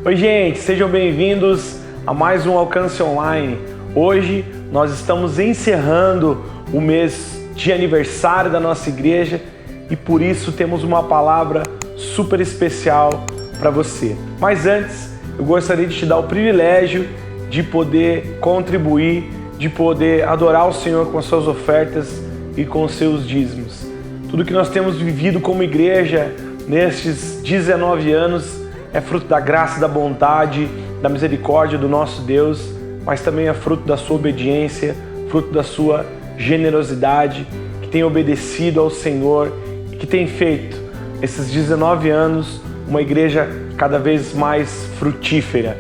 Oi gente, sejam bem-vindos a mais um Alcance Online. Hoje nós estamos encerrando o mês de aniversário da nossa igreja e por isso temos uma palavra super especial para você. Mas antes, eu gostaria de te dar o privilégio de poder contribuir, de poder adorar o Senhor com as suas ofertas e com os seus dízimos. Tudo que nós temos vivido como igreja nestes 19 anos é fruto da graça, da bondade, da misericórdia do nosso Deus, mas também é fruto da sua obediência, fruto da sua generosidade, que tem obedecido ao Senhor e que tem feito esses 19 anos uma igreja cada vez mais frutífera.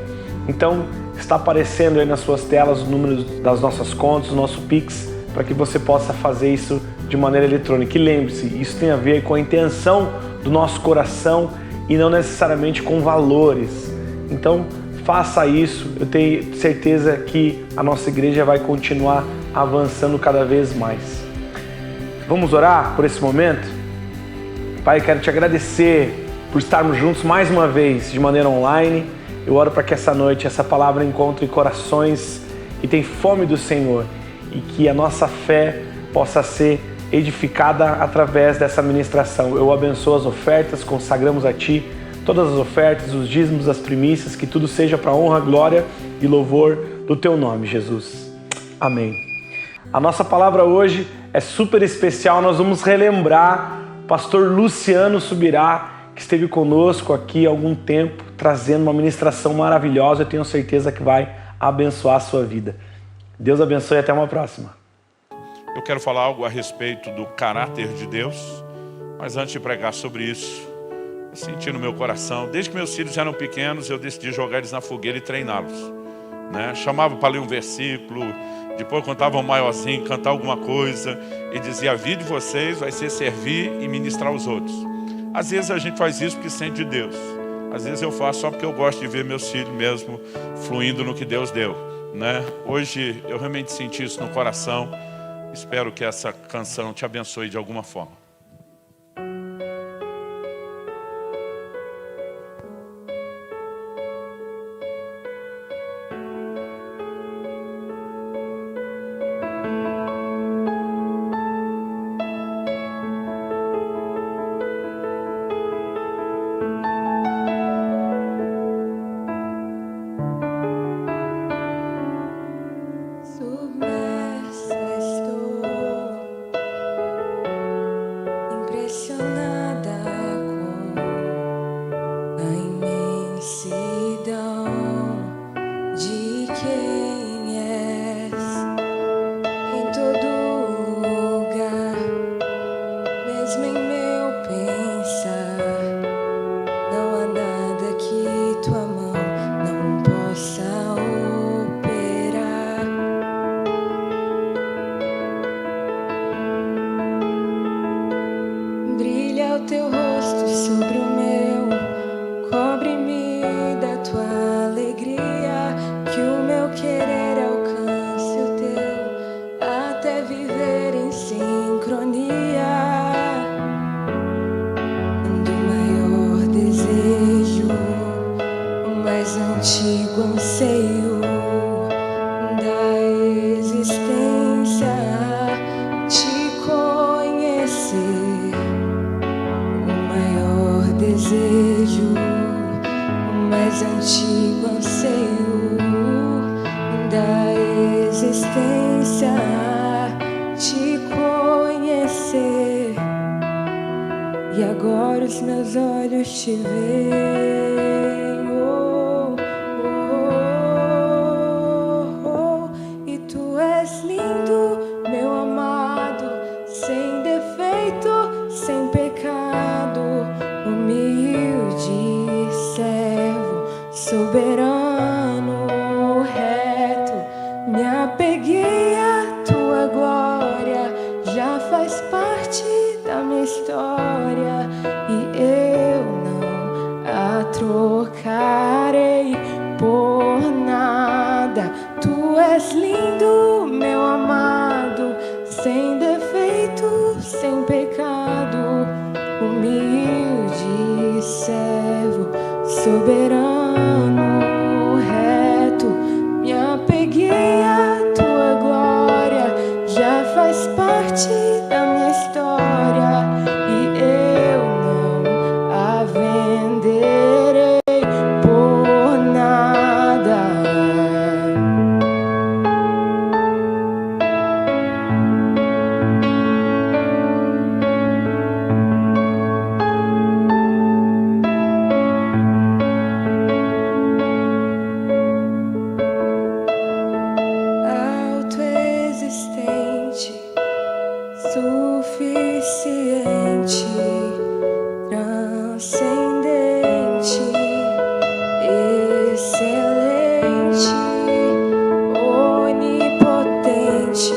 Então, está aparecendo aí nas suas telas os números das nossas contas, o nosso Pix, para que você possa fazer isso de maneira eletrônica. E lembre-se, isso tem a ver com a intenção do nosso coração e não necessariamente com valores. Então, faça isso. Eu tenho certeza que a nossa igreja vai continuar avançando cada vez mais. Vamos orar por esse momento? Pai, eu quero te agradecer por estarmos juntos mais uma vez de maneira online. Eu oro para que essa noite essa palavra encontre corações que têm fome do Senhor e que a nossa fé possa ser edificada através dessa ministração. Eu abençoo as ofertas, consagramos a Ti todas as ofertas, os dízimos, as primícias, que tudo seja para a honra, glória e louvor do Teu nome, Jesus. Amém. A nossa palavra hoje é super especial. Nós vamos relembrar o pastor Luciano Subirá, que esteve conosco aqui há algum tempo, trazendo uma ministração maravilhosa. Eu tenho certeza que vai abençoar a sua vida. Deus abençoe e até uma próxima. Eu quero falar algo a respeito do caráter de Deus, mas antes de pregar sobre isso, eu senti no meu coração, desde que meus filhos eram pequenos, eu decidi jogar eles na fogueira e treiná-los, né? Chamava para ler um versículo, depois quando estavam maiorzinho, cantar alguma coisa, e dizia: a vida de vocês vai ser servir e ministrar aos outros. Às vezes a gente faz isso porque sente de Deus, às vezes eu faço só porque eu gosto de ver meus filhos mesmo fluindo no que Deus deu, né? Hoje eu realmente senti isso no coração. Espero que essa canção te abençoe de alguma forma. Soberano. onipotente,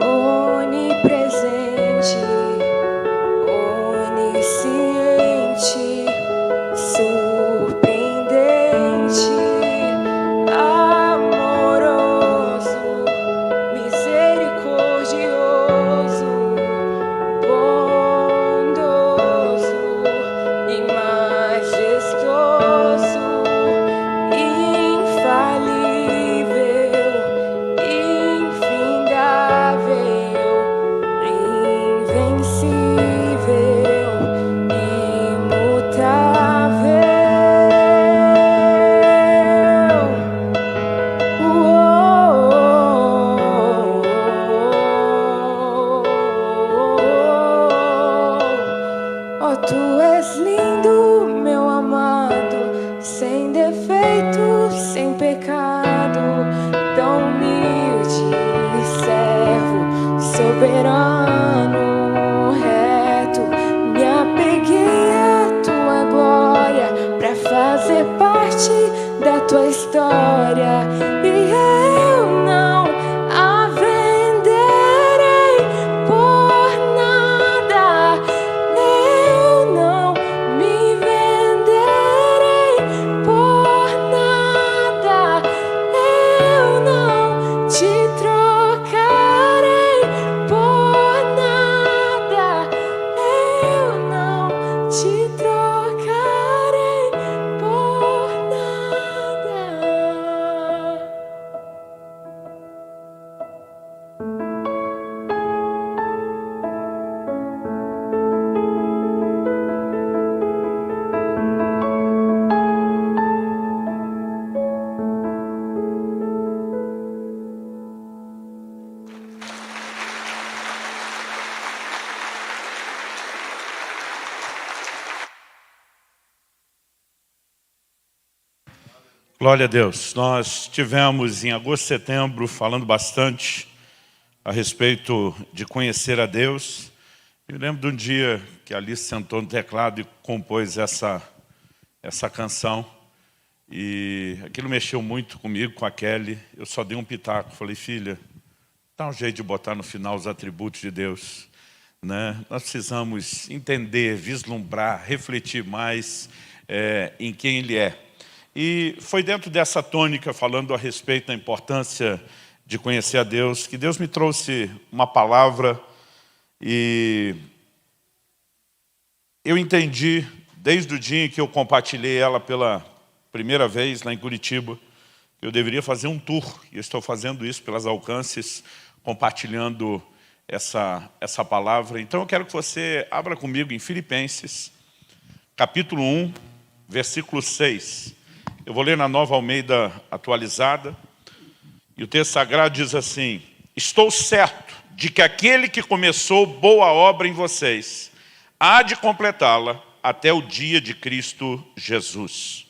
onipresente, onisciente, surpreendente, amoroso, misericordioso, bondoso e majestoso, infalível, infindável, invencível, imutável. Oh, tu és lindo, meu amado, sem defeito, sem pecado, tão humilde, servo, soberano, reto. Me apeguei à tua glória pra fazer parte da tua história, e eu não a venderei por nada. Eu não me venderei por nada. Eu não te trocarei por nada. Eu não te trocarei por nada. Glória a Deus. Nós tivemos em agosto, setembro, falando bastante a respeito de conhecer a Deus. Eu lembro de um dia que a Alice sentou no teclado e compôs essa canção. E aquilo mexeu muito comigo, com a Kelly. Eu só dei um pitaco. Falei, filha, dá um jeito de botar no final os atributos de Deus, né? Nós precisamos entender, vislumbrar, refletir mais em quem Ele é. E foi dentro dessa tônica, falando a respeito da importância de conhecer a Deus, que Deus me trouxe uma palavra e eu entendi, desde o dia em que eu compartilhei ela pela primeira vez lá em Curitiba, que eu deveria fazer um tour, e eu estou fazendo isso pelas alcances, compartilhando essa palavra. Então eu quero que você abra comigo em Filipenses, capítulo 1, versículo 6. Eu vou ler na Nova Almeida atualizada. E o texto sagrado diz assim: estou certo de que aquele que começou boa obra em vocês há de completá-la até o dia de Cristo Jesus.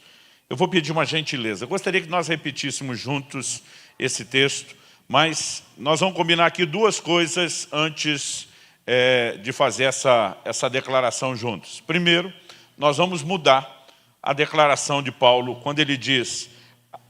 Eu vou pedir uma gentileza. Eu gostaria que nós repetíssemos juntos esse texto, mas nós vamos combinar aqui duas coisas antes de fazer essa declaração juntos. Primeiro, nós vamos mudar a declaração de Paulo, quando ele diz,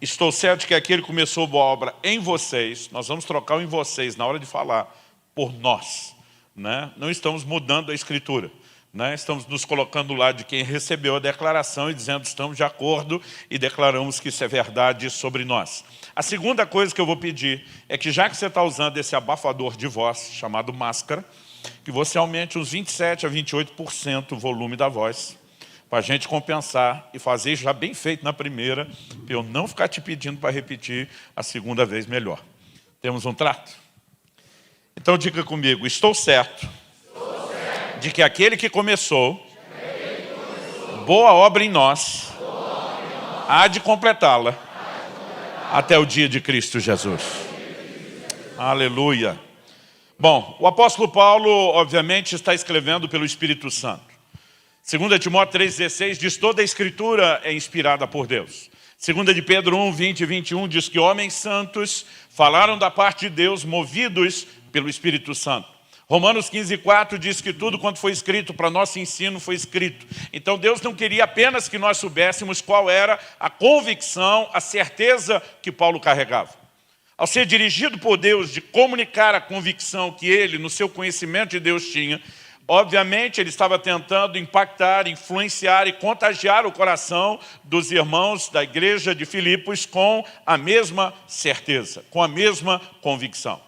estou certo que aquele que começou boa obra em vocês, nós vamos trocar o em vocês na hora de falar, por nós, né? Não estamos mudando a escritura, né? Estamos nos colocando do lado de quem recebeu a declaração e dizendo, estamos de acordo e declaramos que isso é verdade sobre nós. A segunda coisa que eu vou pedir é que, já que você está usando esse abafador de voz, chamado máscara, que você aumente uns 27% a 28% o volume da voz, para a gente compensar e fazer já bem feito na primeira, para eu não ficar te pedindo para repetir a segunda vez melhor. Temos um trato? Então diga comigo, estou certo de que aquele que começou boa obra em nós há de completá-la até o dia de Cristo Jesus. Aleluia. Bom, o apóstolo Paulo, obviamente, está escrevendo pelo Espírito Santo. 2 Timóteo 3,16 diz, toda a Escritura é inspirada por Deus. 2 de Pedro 1, 20 e 21 diz que homens santos falaram da parte de Deus, movidos pelo Espírito Santo. Romanos 15:4 diz que tudo quanto foi escrito para nosso ensino foi escrito. Então Deus não queria apenas que nós soubéssemos qual era a convicção, a certeza que Paulo carregava. Ao ser dirigido por Deus de comunicar a convicção que ele, no seu conhecimento de Deus, tinha, obviamente ele estava tentando impactar, influenciar e contagiar o coração dos irmãos da igreja de Filipos com a mesma certeza, com a mesma convicção.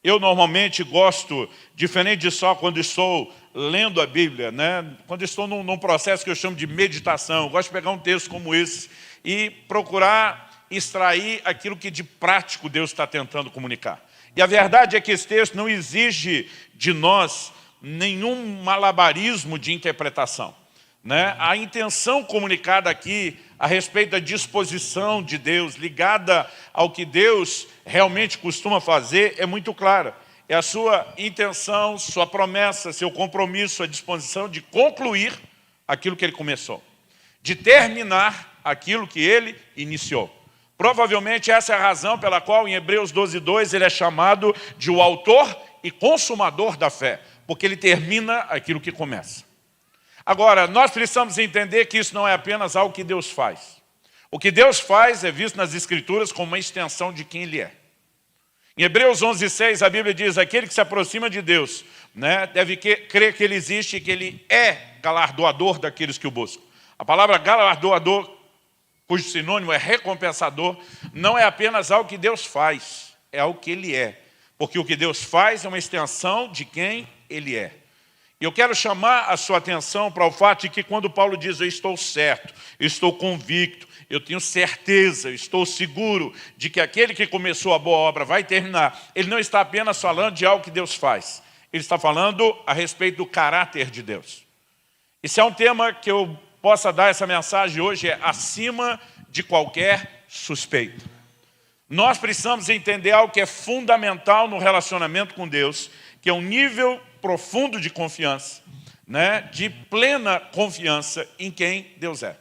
Eu normalmente gosto, diferente de só quando estou lendo a Bíblia, né? Quando estou num processo que eu chamo de meditação, eu gosto de pegar um texto como esse e procurar extrair aquilo que de prático Deus está tentando comunicar. E a verdade é que esse texto não exige de nós nenhum malabarismo de interpretação, né? A intenção comunicada aqui a respeito da disposição de Deus, ligada ao que Deus realmente costuma fazer, é muito clara. É a sua intenção, sua promessa, seu compromisso, a disposição de concluir aquilo que ele começou, de terminar aquilo que ele iniciou. Provavelmente essa é a razão pela qual em Hebreus 12:2 ele é chamado de o autor e consumador da fé, porque ele termina aquilo que começa. Agora, nós precisamos entender que isso não é apenas algo que Deus faz. O que Deus faz é visto nas Escrituras como uma extensão de quem Ele é. Em Hebreus 11:6, a Bíblia diz, aquele que se aproxima de Deus, né, deve crer que Ele existe e que Ele é galardoador daqueles que o buscam. A palavra galardoador, cujo sinônimo é recompensador, não é apenas algo que Deus faz, é algo que Ele é. Porque o que Deus faz é uma extensão de quem Ele é. E eu quero chamar a sua atenção para o fato de que quando Paulo diz, eu estou certo, eu estou convicto, eu tenho certeza, eu estou seguro de que aquele que começou a boa obra vai terminar, ele não está apenas falando de algo que Deus faz, ele está falando a respeito do caráter de Deus. E se é um tema que eu possa dar essa mensagem hoje, é acima de qualquer suspeita. Nós precisamos entender algo que é fundamental no relacionamento com Deus, que é um nível profundo de confiança, né? De plena confiança em quem Deus é.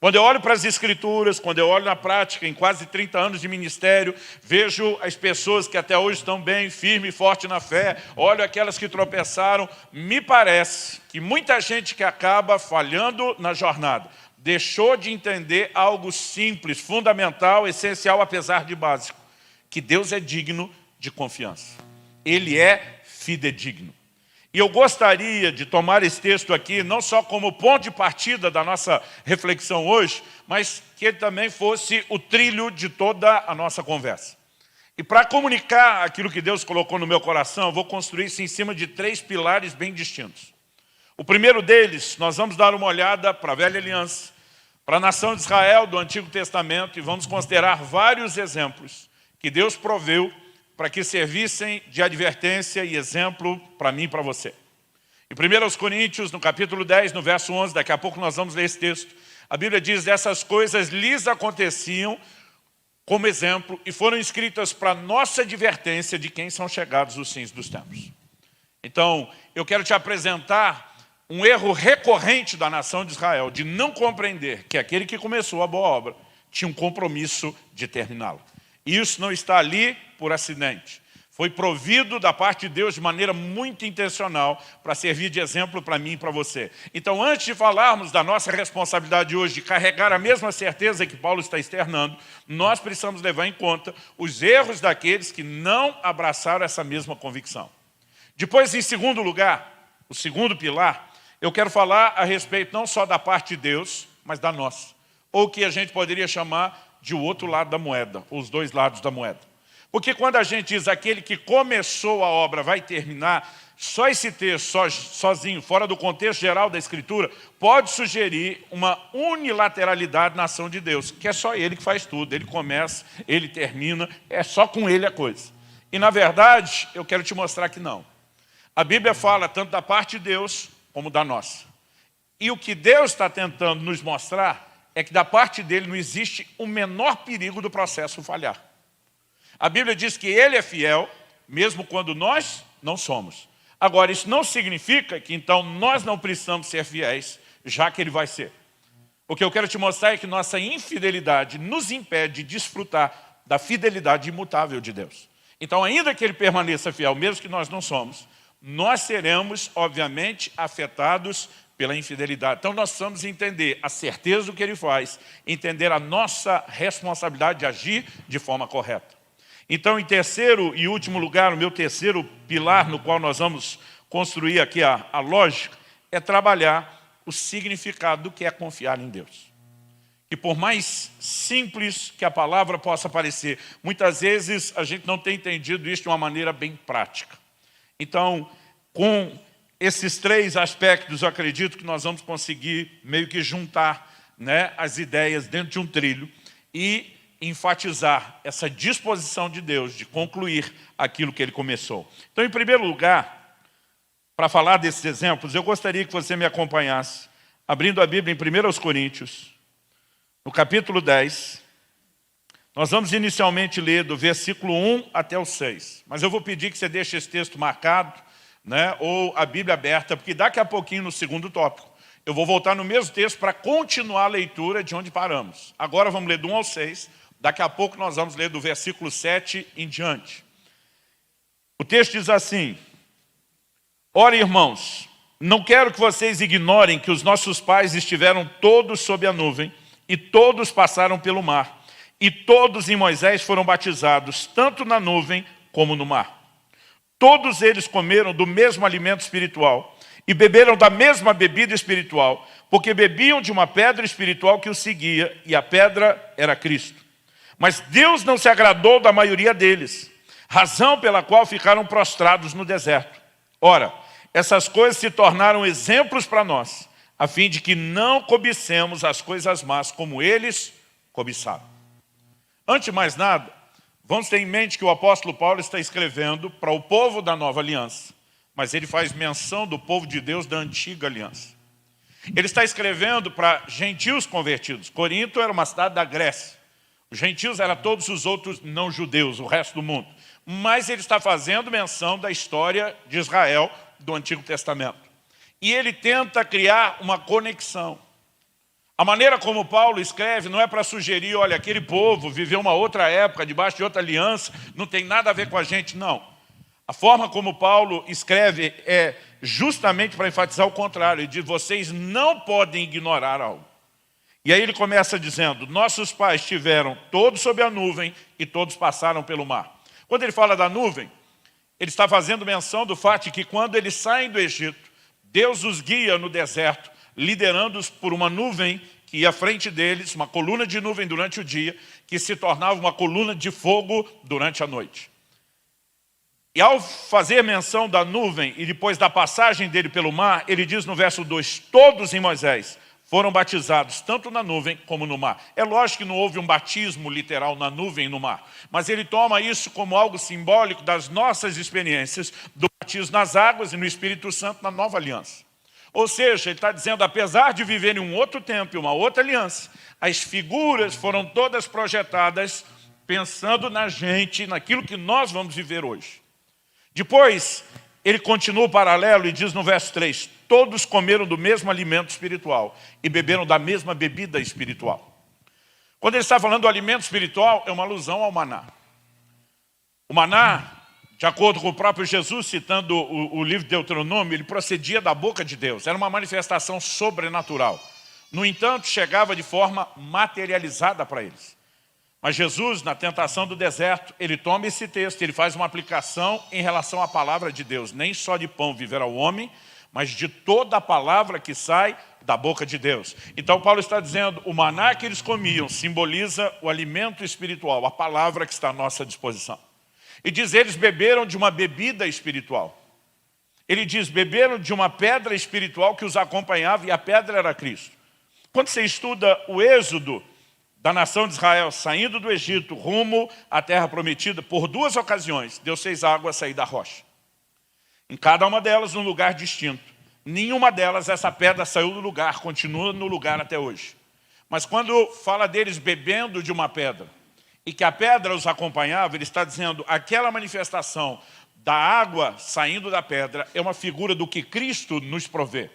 Quando eu olho para as Escrituras, quando eu olho na prática, em quase 30 anos de ministério, vejo as pessoas que até hoje estão bem, firme e forte na fé, olho aquelas que tropeçaram, me parece que muita gente que acaba falhando na jornada, deixou de entender algo simples, fundamental, essencial, apesar de básico, que Deus é digno de confiança. Ele é fidedigno. E eu gostaria de tomar esse texto aqui, não só como ponto de partida da nossa reflexão hoje, mas que ele também fosse o trilho de toda a nossa conversa. E para comunicar aquilo que Deus colocou no meu coração, eu vou construir isso em cima de 3 pilares bem distintos. O primeiro deles, nós vamos dar uma olhada para a Velha Aliança, para a nação de Israel do Antigo Testamento, e vamos considerar vários exemplos que Deus proveu para que servissem de advertência e exemplo para mim e para você. Em 1 Coríntios, no capítulo 10, no verso 11, daqui a pouco nós vamos ler esse texto, a Bíblia diz, essas coisas lhes aconteciam como exemplo e foram escritas para nossa advertência de quem são chegados os fins dos tempos. Então, eu quero te apresentar um erro recorrente da nação de Israel, de não compreender que aquele que começou a boa obra tinha um compromisso de terminá-la. Isso não está ali por acidente. Foi provido da parte de Deus de maneira muito intencional para servir de exemplo para mim e para você. Então, antes de falarmos da nossa responsabilidade hoje de carregar a mesma certeza que Paulo está externando, nós precisamos levar em conta os erros daqueles que não abraçaram essa mesma convicção. Depois, em segundo lugar, o segundo pilar, eu quero falar a respeito não só da parte de Deus, mas da nossa. Ou que a gente poderia chamar de o outro lado da moeda, os dois lados da moeda. Porque quando a gente diz aquele que começou a obra vai terminar, só esse texto, sozinho, fora do contexto geral da Escritura, pode sugerir uma unilateralidade na ação de Deus, que é só Ele que faz tudo, Ele começa, Ele termina, é só com Ele a coisa. E na verdade, eu quero te mostrar que não. A Bíblia fala tanto da parte de Deus como da nossa. E o que Deus está tentando nos mostrar é que da parte dele não existe o menor perigo do processo falhar. A Bíblia diz que Ele é fiel, mesmo quando nós não somos. Agora, isso não significa que então nós não precisamos ser fiéis, já que Ele vai ser. O que eu quero te mostrar é que nossa infidelidade nos impede de desfrutar da fidelidade imutável de Deus. Então, ainda que Ele permaneça fiel, mesmo que nós não somos, nós seremos, obviamente, afetados pela infidelidade. Então nós precisamos entender a certeza do que ele faz, entender a nossa responsabilidade de agir de forma correta. Então, em terceiro e último lugar, o meu terceiro pilar no qual nós vamos construir aqui a lógica, é trabalhar o significado do que é confiar em Deus. E por mais simples que a palavra possa parecer, muitas vezes a gente não tem entendido isso de uma maneira bem prática. Então, com esses três aspectos, eu acredito que nós vamos conseguir meio que juntar, né, as ideias dentro de um trilho e enfatizar essa disposição de Deus de concluir aquilo que Ele começou. Então, em primeiro lugar, para falar desses exemplos, eu gostaria que você me acompanhasse, abrindo a Bíblia em 1 Coríntios, no capítulo 10, nós vamos inicialmente ler do versículo 1 até o 6. Mas eu vou pedir que você deixe esse texto marcado, né, ou a Bíblia aberta, porque daqui a pouquinho, no segundo tópico, eu vou voltar no mesmo texto para continuar a leitura de onde paramos. Agora vamos ler do 1 ao 6, daqui a pouco nós vamos ler do versículo 7 em diante. O texto diz assim: ora, irmãos, não quero que vocês ignorem que os nossos pais estiveram todos sob a nuvem, e todos passaram pelo mar, e todos em Moisés foram batizados, tanto na nuvem como no mar. Todos eles comeram do mesmo alimento espiritual e beberam da mesma bebida espiritual, porque bebiam de uma pedra espiritual que os seguia, e a pedra era Cristo. Mas Deus não se agradou da maioria deles, razão pela qual ficaram prostrados no deserto. Ora, essas coisas se tornaram exemplos para nós, a fim de que não cobicemos as coisas más como eles cobiçaram. Antes de mais nada, vamos ter em mente que o apóstolo Paulo está escrevendo para o povo da nova aliança, mas ele faz menção do povo de Deus da antiga aliança. Ele está escrevendo para gentios convertidos. Corinto era uma cidade da Grécia. Os gentios eram todos os outros não-judeus, o resto do mundo. Mas ele está fazendo menção da história de Israel do Antigo Testamento. E ele tenta criar uma conexão. A maneira como Paulo escreve não é para sugerir, olha, aquele povo viveu uma outra época, debaixo de outra aliança, não tem nada a ver com a gente, não. A forma como Paulo escreve é justamente para enfatizar o contrário. Ele diz, vocês não podem ignorar algo. E aí ele começa dizendo, nossos pais estiveram todos sob a nuvem e todos passaram pelo mar. Quando ele fala da nuvem, ele está fazendo menção do fato de que quando eles saem do Egito, Deus os guia no deserto, liderando-os por uma nuvem que ia à frente deles, uma coluna de nuvem durante o dia, que se tornava uma coluna de fogo durante a noite. E ao fazer menção da nuvem e depois da passagem dele pelo mar, ele diz no verso 2, todos em Moisés foram batizados, tanto na nuvem como no mar. É lógico que não houve um batismo literal na nuvem e no mar, mas ele toma isso como algo simbólico das nossas experiências do batismo nas águas e no Espírito Santo na nova aliança. Ou seja, ele está dizendo, apesar de viver em um outro tempo e uma outra aliança, as figuras foram todas projetadas pensando na gente, naquilo que nós vamos viver hoje. Depois, ele continua o paralelo e diz no verso 3, todos comeram do mesmo alimento espiritual e beberam da mesma bebida espiritual. Quando ele está falando do alimento espiritual, é uma alusão ao maná. O maná, de acordo com o próprio Jesus, citando o livro de Deuteronômio, ele procedia da boca de Deus. Era uma manifestação sobrenatural. No entanto, chegava de forma materializada para eles. Mas Jesus, na tentação do deserto, ele toma esse texto, ele faz uma aplicação em relação à palavra de Deus. Nem só de pão viverá o homem, mas de toda a palavra que sai da boca de Deus. Então Paulo está dizendo, o maná que eles comiam simboliza o alimento espiritual, a palavra que está à nossa disposição. E diz, eles beberam de uma bebida espiritual. Ele diz, beberam de uma pedra espiritual que os acompanhava e a pedra era Cristo. Quando você estuda o êxodo da nação de Israel saindo do Egito rumo à terra prometida, por duas ocasiões, Deus fez a água sair da rocha. Em cada uma delas, num lugar distinto. Nenhuma delas, essa pedra saiu do lugar, continua no lugar até hoje. Mas quando fala deles bebendo de uma pedra, e que a pedra os acompanhava, ele está dizendo, aquela manifestação da água saindo da pedra é uma figura do que Cristo nos provê.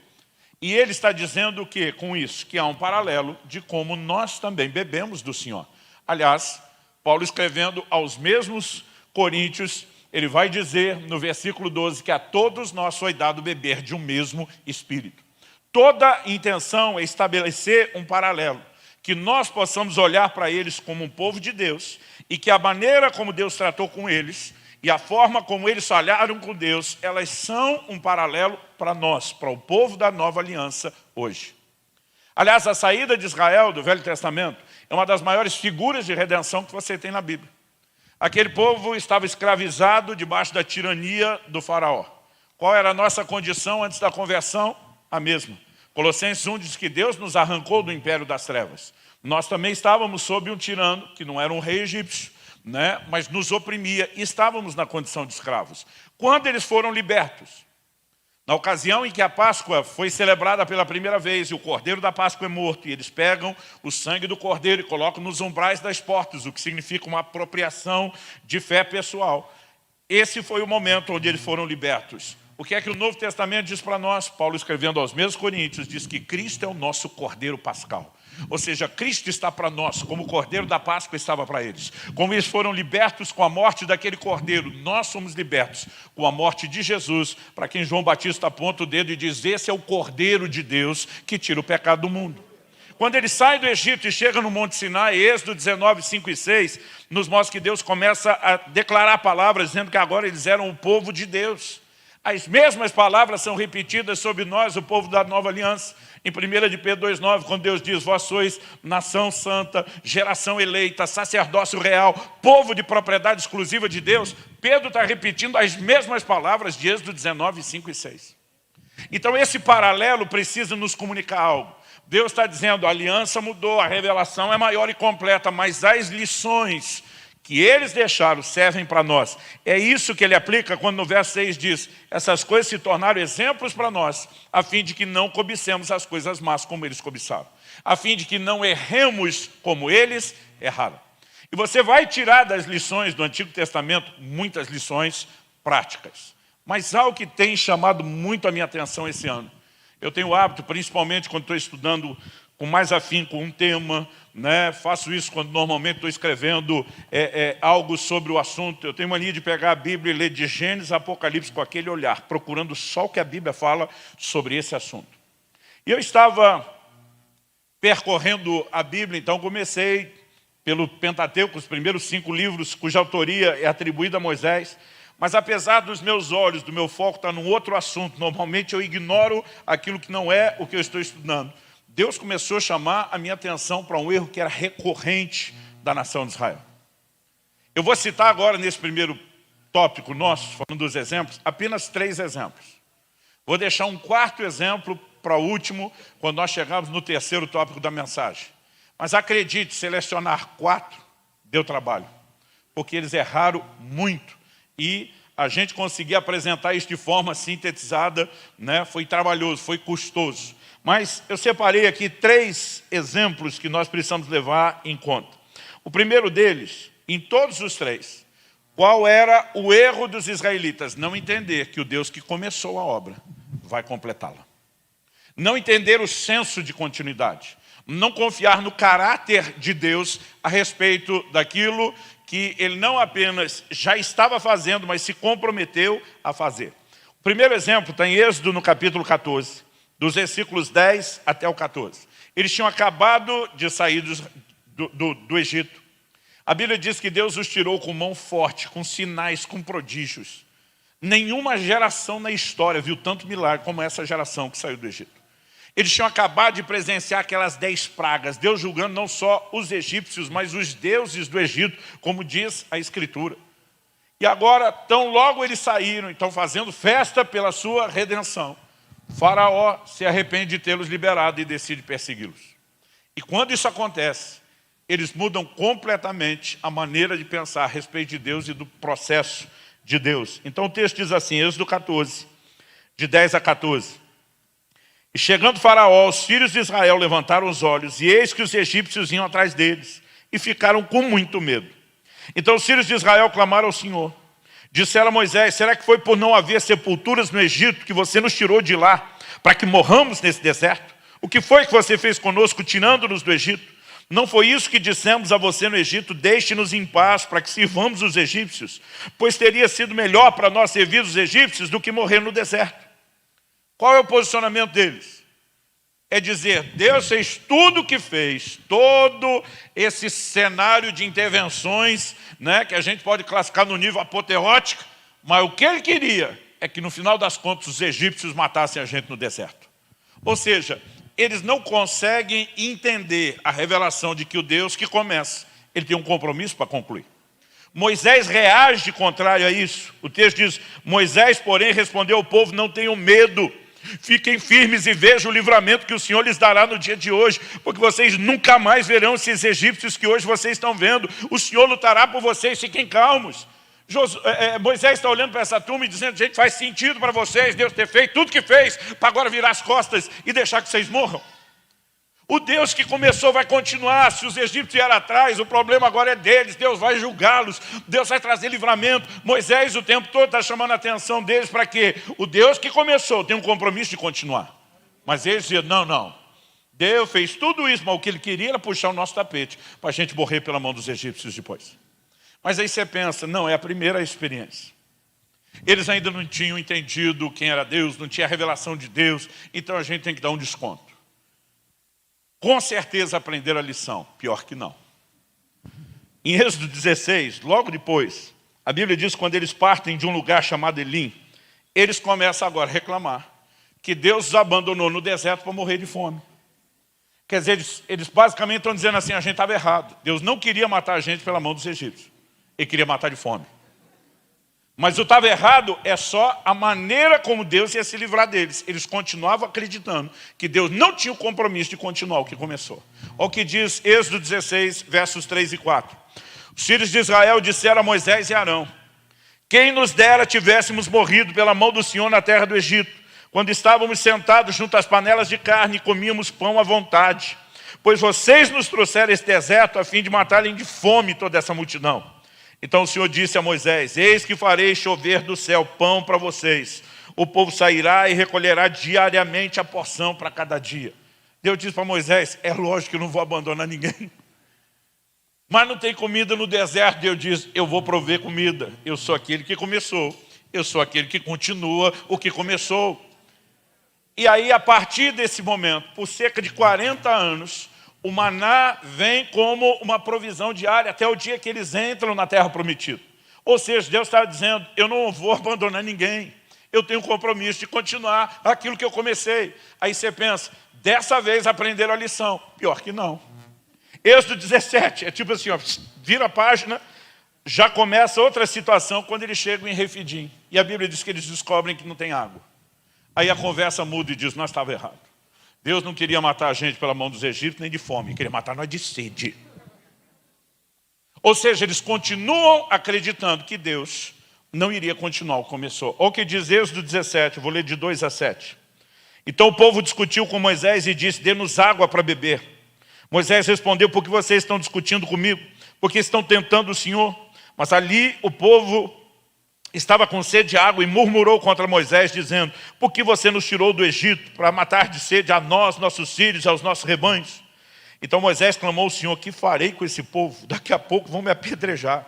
E ele está dizendo o quê? Com isso, que há um paralelo de como nós também bebemos do Senhor. Aliás, Paulo escrevendo aos mesmos coríntios, ele vai dizer no versículo 12 que a todos nós foi dado beber de um mesmo Espírito. Toda intenção é estabelecer um paralelo, que nós possamos olhar para eles como um povo de Deus e que a maneira como Deus tratou com eles e a forma como eles falharam com Deus, elas são um paralelo para nós, para o povo da nova aliança hoje. Aliás, a saída de Israel do Velho Testamento é uma das maiores figuras de redenção que você tem na Bíblia. Aquele povo estava escravizado debaixo da tirania do faraó. Qual era a nossa condição antes da conversão? A mesma. Colossenses 1 diz que Deus nos arrancou do império das trevas. Nós também estávamos sob um tirano, que não era um rei egípcio, mas nos oprimia e estávamos na condição de escravos. Quando eles foram libertos, na ocasião em que a Páscoa foi celebrada pela primeira vez e o cordeiro da Páscoa é morto, e eles pegam o sangue do cordeiro e colocam nos umbrais das portas, o que significa uma apropriação de fé pessoal. Esse foi o momento onde eles foram libertos. O que é que o Novo Testamento diz para nós? Paulo, escrevendo aos mesmos Coríntios, diz que Cristo é o nosso cordeiro pascal. Ou seja, Cristo está para nós, como o cordeiro da Páscoa estava para eles. Como eles foram libertos com a morte daquele cordeiro, nós somos libertos com a morte de Jesus, para quem João Batista aponta o dedo e diz, esse é o cordeiro de Deus que tira o pecado do mundo. Quando eles saem do Egito e chegam no Monte Sinai, Êxodo 19, 5 e 6, nos mostra que Deus começa a declarar palavras, dizendo que agora eles eram o povo de Deus. As mesmas palavras são repetidas sobre nós, o povo da nova aliança. Em 1 de Pedro 2,9, quando Deus diz, vós sois nação santa, geração eleita, sacerdócio real, povo de propriedade exclusiva de Deus, Pedro está repetindo as mesmas palavras de Êxodo 19, 5 e 6. Então esse paralelo precisa nos comunicar algo. Deus está dizendo, a aliança mudou, a revelação é maior e completa, mas as lições que eles deixaram servem para nós. É isso que ele aplica quando no verso 6 diz, essas coisas se tornaram exemplos para nós, a fim de que não cobicemos as coisas más como eles cobiçaram, a fim de que não erremos como eles erraram. E você vai tirar das lições do Antigo Testamento muitas lições práticas. Mas algo que tem chamado muito a minha atenção esse ano. Eu tenho o hábito, principalmente quando estou estudando com mais afinco um tema, faço isso quando normalmente estou escrevendo algo sobre o assunto. Eu tenho mania de pegar a Bíblia e ler de Gênesis a Apocalipse com aquele olhar, procurando só o que a Bíblia fala sobre esse assunto. E eu estava percorrendo a Bíblia, então comecei pelo Pentateuco, os primeiros 5 livros, cuja autoria é atribuída a Moisés. Mas apesar dos meus olhos, do meu foco estar num outro assunto, normalmente eu ignoro aquilo que não é o que eu estou estudando. Deus começou a chamar a minha atenção para um erro que era recorrente da nação de Israel. Eu vou citar agora, nesse primeiro tópico nosso, falando dos exemplos, apenas 3 exemplos. Vou deixar um 4º exemplo para o último, quando nós chegarmos no 3º tópico da mensagem. Mas acredite, selecionar 4 deu trabalho, porque eles erraram muito. E a gente conseguir apresentar isso de forma sintetizada, foi trabalhoso, foi custoso. Mas eu separei aqui 3 exemplos que nós precisamos levar em conta. O primeiro deles, em todos os 3, qual era o erro dos israelitas? Não entender que o Deus que começou a obra vai completá-la. Não entender o senso de continuidade. Não confiar no caráter de Deus a respeito daquilo que ele não apenas já estava fazendo, mas se comprometeu a fazer. O primeiro exemplo está em Êxodo, no capítulo 14, dos versículos 10 até o 14. Eles tinham acabado de sair do Egito. A Bíblia diz que Deus os tirou com mão forte, com sinais, com prodígios. Nenhuma geração na história viu tanto milagre como essa geração que saiu do Egito. Eles tinham acabado de presenciar aquelas 10 pragas, Deus julgando não só os egípcios, mas os deuses do Egito, como diz a Escritura. E agora, tão logo eles saíram, estão fazendo festa pela sua redenção. Faraó se arrepende de tê-los liberado e decide persegui-los. E quando isso acontece, eles mudam completamente a maneira de pensar a respeito de Deus e do processo de Deus. Então o texto diz assim, Êxodo 14, de 10 a 14. E chegando Faraó, os filhos de Israel levantaram os olhos, e eis que os egípcios iam atrás deles, e ficaram com muito medo. Então os filhos de Israel clamaram ao Senhor. Disseram a Moisés, será que foi por não haver sepulturas no Egito que você nos tirou de lá, para que morramos nesse deserto? O que foi que você fez conosco, tirando-nos do Egito? Não foi isso que dissemos a você no Egito: deixe-nos em paz para que sirvamos os egípcios, pois teria sido melhor para nós servir os egípcios do que morrer no deserto. Qual é o posicionamento deles? É dizer, Deus fez tudo o que fez, todo esse cenário de intervenções, né, que a gente pode classificar no nível apoteótico, mas o que ele queria é que no final das contas os egípcios matassem a gente no deserto. Ou seja, eles não conseguem entender a revelação de que o Deus que começa, ele tem um compromisso para concluir. Moisés reage contrário a isso. O texto diz, Moisés, porém, respondeu ao povo: não tenham medo, fiquem firmes e vejam o livramento que o Senhor lhes dará no dia de hoje, porque vocês nunca mais verão esses egípcios que hoje vocês estão vendo. O Senhor lutará por vocês, fiquem calmos. Moisés está olhando para essa turma e dizendo, gente, faz sentido para vocês Deus ter feito tudo que fez, para agora virar as costas e deixar que vocês morram. O Deus que começou vai continuar. Se os egípcios vieram atrás, o problema agora é deles. Deus vai julgá-los, Deus vai trazer livramento. Moisés o tempo todo está chamando a atenção deles para quê? O Deus que começou tem um compromisso de continuar. Mas eles diziam, não, Deus fez tudo isso, mas o que ele queria era puxar o nosso tapete para a gente morrer pela mão dos egípcios depois. Mas aí você pensa, não, é a primeira experiência. Eles ainda não tinham entendido quem era Deus, não tinha a revelação de Deus, então a gente tem que dar um desconto. Com certeza aprenderam a lição, pior que não. Em Êxodo 16, logo depois, a Bíblia diz que quando eles partem de um lugar chamado Elim, eles começam agora a reclamar que Deus os abandonou no deserto para morrer de fome. Quer dizer, eles basicamente estão dizendo assim, a gente estava errado. Deus não queria matar a gente pela mão dos egípcios. Ele queria matar de fome. Mas o estava errado é só a maneira como Deus ia se livrar deles. Eles continuavam acreditando que Deus não tinha o compromisso de continuar o que começou. Olha o que diz Êxodo 16, versos 3 e 4. Os filhos de Israel disseram a Moisés e Arão: quem nos dera tivéssemos morrido pela mão do Senhor na terra do Egito, quando estávamos sentados junto às panelas de carne e comíamos pão à vontade. Pois vocês nos trouxeram esse deserto a fim de matarem de fome toda essa multidão. Então o Senhor disse a Moisés: eis que farei chover do céu pão para vocês. O povo sairá e recolherá diariamente a porção para cada dia. Deus disse para Moisés, é lógico que eu não vou abandonar ninguém. Mas não tem comida no deserto. Deus diz, eu vou prover comida. Eu sou aquele que começou. Eu sou aquele que continua o que começou. E aí, a partir desse momento, por cerca de 40 anos, o maná vem como uma provisão diária até o dia que eles entram na terra prometida. Ou seja, Deus estava dizendo, eu não vou abandonar ninguém. Eu tenho um compromisso de continuar aquilo que eu comecei. Aí você pensa, dessa vez aprenderam a lição. Pior que não. Êxodo 17, é tipo assim, ó, vira a página, já começa outra situação quando eles chegam em Refidim. E a Bíblia diz que eles descobrem que não tem água. Aí a conversa muda e diz, nós estávamos errados. Deus não queria matar a gente pela mão dos egípcios nem de fome, queria matar nós de sede. Ou seja, eles continuam acreditando que Deus não iria continuar o que começou. Olha o que diz Êxodo 17, vou ler de 2 a 7. Então o povo discutiu com Moisés e disse, dê-nos água para beber. Moisés respondeu, por que vocês estão discutindo comigo? Porque estão tentando o Senhor. Mas ali o povo estava com sede de água e murmurou contra Moisés, dizendo, por que você nos tirou do Egito para matar de sede a nós, nossos filhos, aos nossos rebanhos? Então Moisés clamou ao Senhor, que farei com esse povo? Daqui a pouco vão me apedrejar.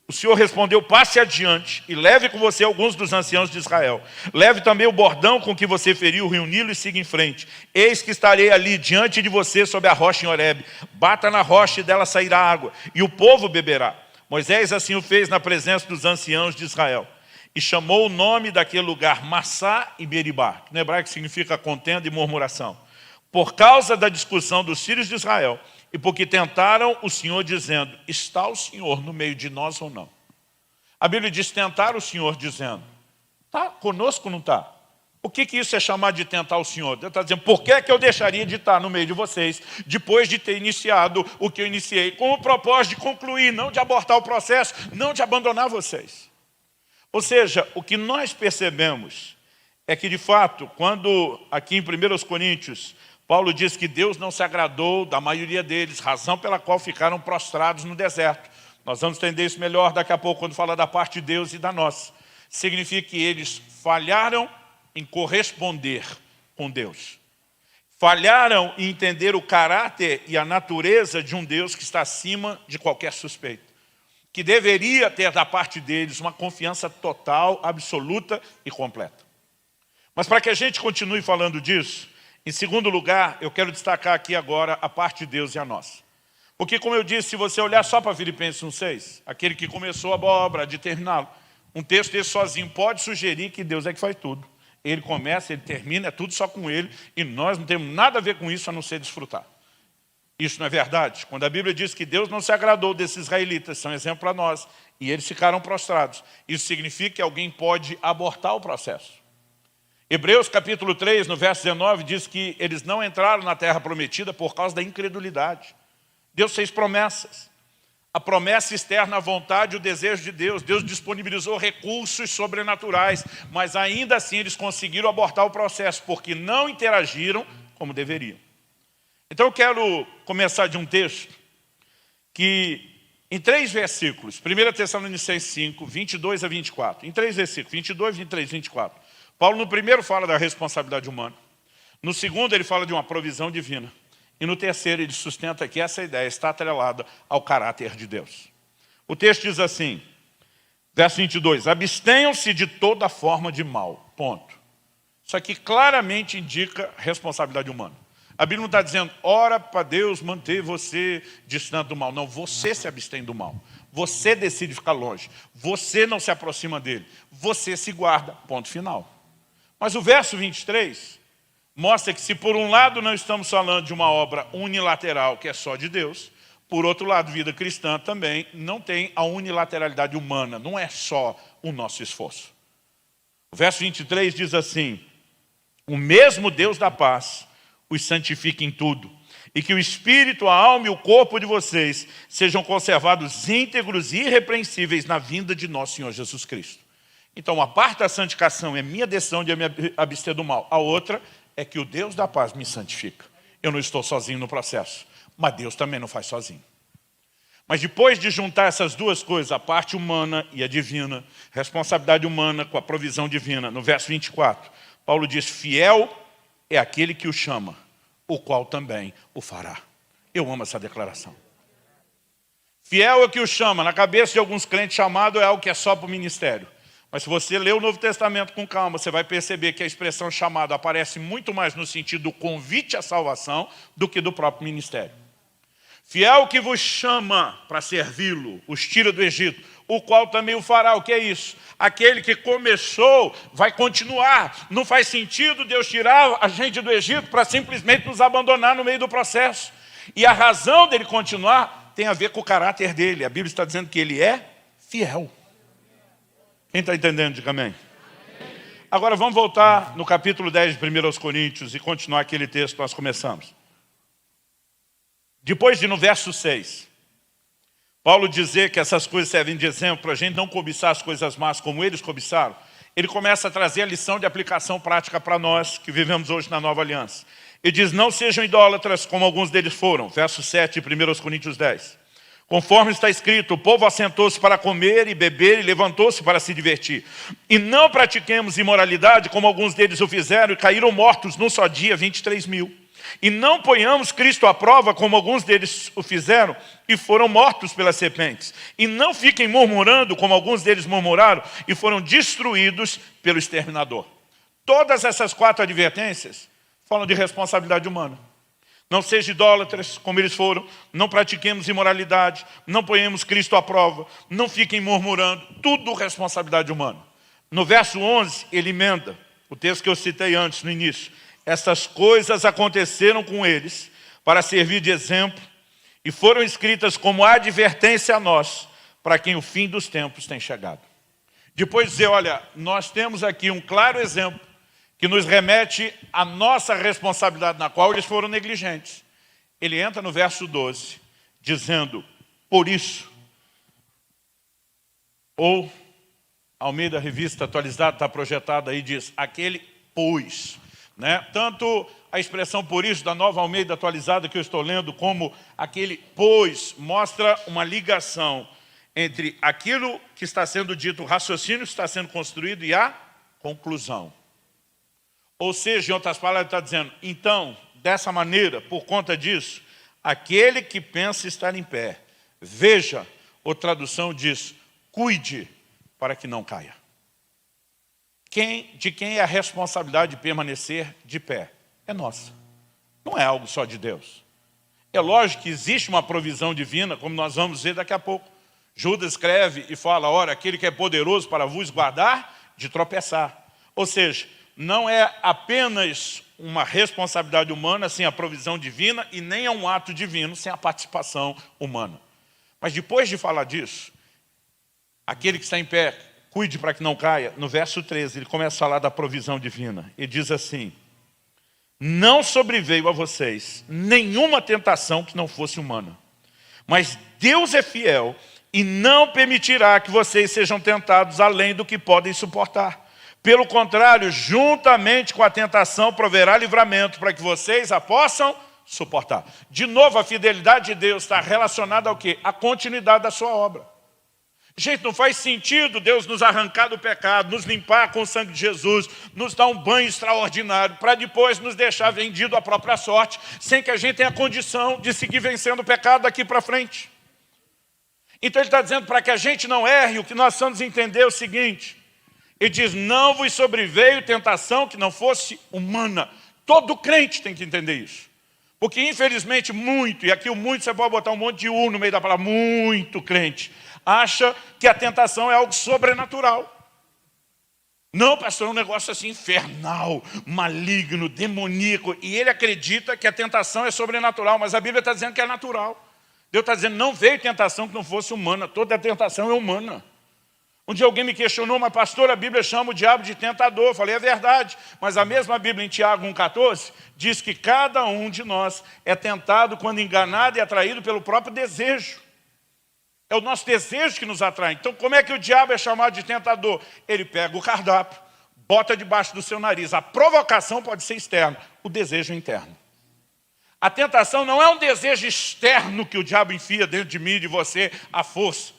O Senhor respondeu, passe adiante e leve com você alguns dos anciãos de Israel. Leve também o bordão com que você feriu o rio Nilo e siga em frente. Eis que estarei ali diante de você sob a rocha em Horebe. Bata na rocha e dela sairá água, e o povo beberá. Moisés assim o fez na presença dos anciãos de Israel. E chamou o nome daquele lugar Massá e Meribá, que no hebraico significa contenda e murmuração. Por causa da discussão dos filhos de Israel, e porque tentaram o Senhor dizendo, está o Senhor no meio de nós ou não? A Bíblia diz, tentar o Senhor dizendo, está conosco ou não está? O que isso é chamar de tentar o Senhor? Deus está dizendo, por que é que eu deixaria de estar no meio de vocês, depois de ter iniciado o que eu iniciei, com o propósito de concluir, não de abortar o processo, não de abandonar vocês. Ou seja, o que nós percebemos é que, de fato, quando aqui em 1 Coríntios, Paulo diz que Deus não se agradou da maioria deles, razão pela qual ficaram prostrados no deserto. Nós vamos entender isso melhor daqui a pouco, quando falar da parte de Deus e da nossa. Significa que eles falharam em corresponder com Deus. Falharam em entender o caráter e a natureza de um Deus que está acima de qualquer suspeita, que deveria ter da parte deles uma confiança total, absoluta e completa. Mas para que a gente continue falando disso, em segundo lugar, eu quero destacar aqui agora a parte de Deus e a nossa. Porque, como eu disse, se você olhar só para Filipenses 1,6, aquele que começou a boa obra, de terminá-lo, um texto desse sozinho pode sugerir que Deus é que faz tudo. Ele começa, ele termina, é tudo só com ele, e nós não temos nada a ver com isso a não ser desfrutar. Isso não é verdade? Quando a Bíblia diz que Deus não se agradou desses israelitas, são exemplo para nós, e eles ficaram prostrados. Isso significa que alguém pode abortar o processo. Hebreus capítulo 3, no verso 19, diz que eles não entraram na terra prometida por causa da incredulidade. Deus fez promessas. A promessa externa, a vontade e o desejo de Deus. Deus disponibilizou recursos sobrenaturais, mas ainda assim eles conseguiram abortar o processo, porque não interagiram como deveriam. Então eu quero começar de um texto que, em 3 versículos, 1 Tessalonicenses 5, 22 a 24, em 3 versículos, 22, 23, 24, Paulo no primeiro fala da responsabilidade humana, no segundo ele fala de uma provisão divina, e no terceiro ele sustenta que essa ideia está atrelada ao caráter de Deus. O texto diz assim, verso 22, abstenham-se de toda forma de mal, ponto. Isso aqui claramente indica responsabilidade humana. A Bíblia não está dizendo, ora para Deus manter você distante do mal. Não, você se abstém do mal. Você decide ficar longe. Você não se aproxima dele. Você se guarda, ponto final. Mas o verso 23 mostra que se por um lado não estamos falando de uma obra unilateral, que é só de Deus, por outro lado, vida cristã também não tem a unilateralidade humana, não é só o nosso esforço. O verso 23 diz assim, o mesmo Deus da paz os santifique em tudo, e que o espírito, a alma e o corpo de vocês sejam conservados íntegros e irrepreensíveis na vinda de nosso Senhor Jesus Cristo. Então, uma parte da santificação é minha decisão de me abster do mal. A outra é que o Deus da paz me santifica. Eu não estou sozinho no processo, mas Deus também não faz sozinho. Mas depois de juntar essas duas coisas, a parte humana e a divina, responsabilidade humana com a provisão divina, no verso 24, Paulo diz, fiel é aquele que o chama, o qual também o fará. Eu amo essa declaração. Fiel é o que o chama. Na cabeça de alguns crentes, chamado é algo que é só para o ministério. Mas se você ler o Novo Testamento com calma, você vai perceber que a expressão chamado aparece muito mais no sentido do convite à salvação do que do próprio ministério. Fiel que vos chama para servi-lo, os tira do Egito, o qual também o fará. O que é isso? Aquele que começou vai continuar. Não faz sentido Deus tirar a gente do Egito para simplesmente nos abandonar no meio do processo. E a razão dele continuar tem a ver com o caráter dele. A Bíblia está dizendo que ele é fiel. Quem está entendendo, diga amém. Agora vamos voltar no capítulo 10 de 1 Coríntios e continuar aquele texto que nós começamos. Depois de no verso 6, Paulo dizer que essas coisas servem de exemplo para a gente não cobiçar as coisas más como eles cobiçaram, ele começa a trazer a lição de aplicação prática para nós que vivemos hoje na nova aliança. Ele diz, não sejam idólatras como alguns deles foram, verso 7 de 1 Coríntios 10. Conforme está escrito, o povo assentou-se para comer e beber e levantou-se para se divertir. E não pratiquemos imoralidade como alguns deles o fizeram e caíram mortos num só dia 23.000. E não ponhamos Cristo à prova como alguns deles o fizeram e foram mortos pelas serpentes. E não fiquem murmurando como alguns deles murmuraram e foram destruídos pelo exterminador. Todas essas 4 advertências falam de responsabilidade humana. Não sejam idólatras como eles foram, não pratiquemos imoralidade, não ponhamos Cristo à prova, não fiquem murmurando, tudo responsabilidade humana. No verso 11, ele emenda o texto que eu citei antes, no início. Essas coisas aconteceram com eles para servir de exemplo e foram escritas como advertência a nós, para quem o fim dos tempos tem chegado. Depois de dizer, olha, nós temos aqui um claro exemplo que nos remete à nossa responsabilidade na qual eles foram negligentes. Ele entra no verso 12, dizendo, por isso, ou Almeida Revista Atualizada está projetada aí, diz, aquele pois. Né? Tanto a expressão por isso da Nova Almeida Atualizada que eu estou lendo, como aquele pois, mostra uma ligação entre aquilo que está sendo dito, o raciocínio que está sendo construído e a conclusão. Ou seja, em outras palavras, ele está dizendo, então, dessa maneira, por conta disso, aquele que pensa estar em pé, veja, ou tradução diz, cuide para que não caia. De quem é a responsabilidade de permanecer de pé? É nossa. Não é algo só de Deus. É lógico que existe uma provisão divina, como nós vamos ver daqui a pouco. Judas escreve e fala, ora, aquele que é poderoso para vos guardar de tropeçar. Ou seja, não é apenas uma responsabilidade humana sem a provisão divina e nem é um ato divino sem a participação humana. Mas depois de falar disso, aquele que está em pé, cuide para que não caia. No verso 13, ele começa a falar da provisão divina. E diz assim, não sobreveio a vocês nenhuma tentação que não fosse humana. Mas Deus é fiel e não permitirá que vocês sejam tentados além do que podem suportar. Pelo contrário, juntamente com a tentação, proverá livramento para que vocês a possam suportar. De novo, a fidelidade de Deus está relacionada ao quê? À continuidade da sua obra. Gente, não faz sentido Deus nos arrancar do pecado, nos limpar com o sangue de Jesus, nos dar um banho extraordinário, para depois nos deixar vendido à própria sorte, sem que a gente tenha condição de seguir vencendo o pecado daqui para frente. Então ele está dizendo para que a gente não erre, o que nós precisamos entender é o seguinte, ele diz, não vos sobreveio tentação que não fosse humana. Todo crente tem que entender isso. Porque infelizmente muito, e aqui o muito você pode botar um monte de U no meio da palavra, muito crente, acha que a tentação é algo sobrenatural. Não, pastor, é um negócio assim infernal, maligno, demoníaco. E ele acredita que a tentação é sobrenatural, mas a Bíblia está dizendo que é natural. Deus está dizendo, não veio tentação que não fosse humana, toda a tentação é humana. Um dia alguém me questionou, mas pastor, a Bíblia chama o diabo de tentador. Eu falei, é verdade, mas a mesma Bíblia em Tiago 1,14 diz que cada um de nós é tentado quando enganado e atraído pelo próprio desejo. É o nosso desejo que nos atrai. Então como é que o diabo é chamado de tentador? Ele pega o cardápio, bota debaixo do seu nariz. A provocação pode ser externa, o desejo é interno. A tentação não é um desejo externo que o diabo enfia dentro de mim e de você à força.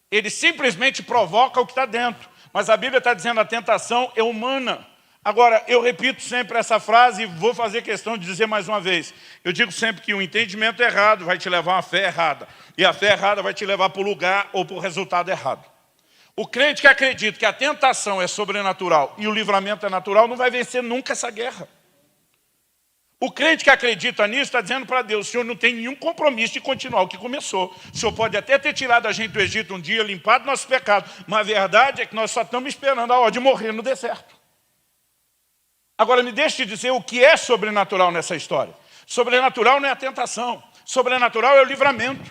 Ele simplesmente provoca o que está dentro. Mas a Bíblia está dizendo que a tentação é humana. Agora, eu repito sempre essa frase e vou fazer questão de dizer mais uma vez. Eu digo sempre que o entendimento errado vai te levar a uma fé errada. E a fé errada vai te levar para o lugar ou para o resultado errado. O crente que acredita que a tentação é sobrenatural e o livramento é natural não vai vencer nunca essa guerra. O crente que acredita nisso está dizendo para Deus, o Senhor não tem nenhum compromisso de continuar o que começou. O Senhor pode até ter tirado a gente do Egito um dia, limpado nossos pecados, mas a verdade é que nós só estamos esperando a hora de morrer no deserto. Agora me deixe dizer o que é sobrenatural nessa história. Sobrenatural não é a tentação, sobrenatural é o livramento.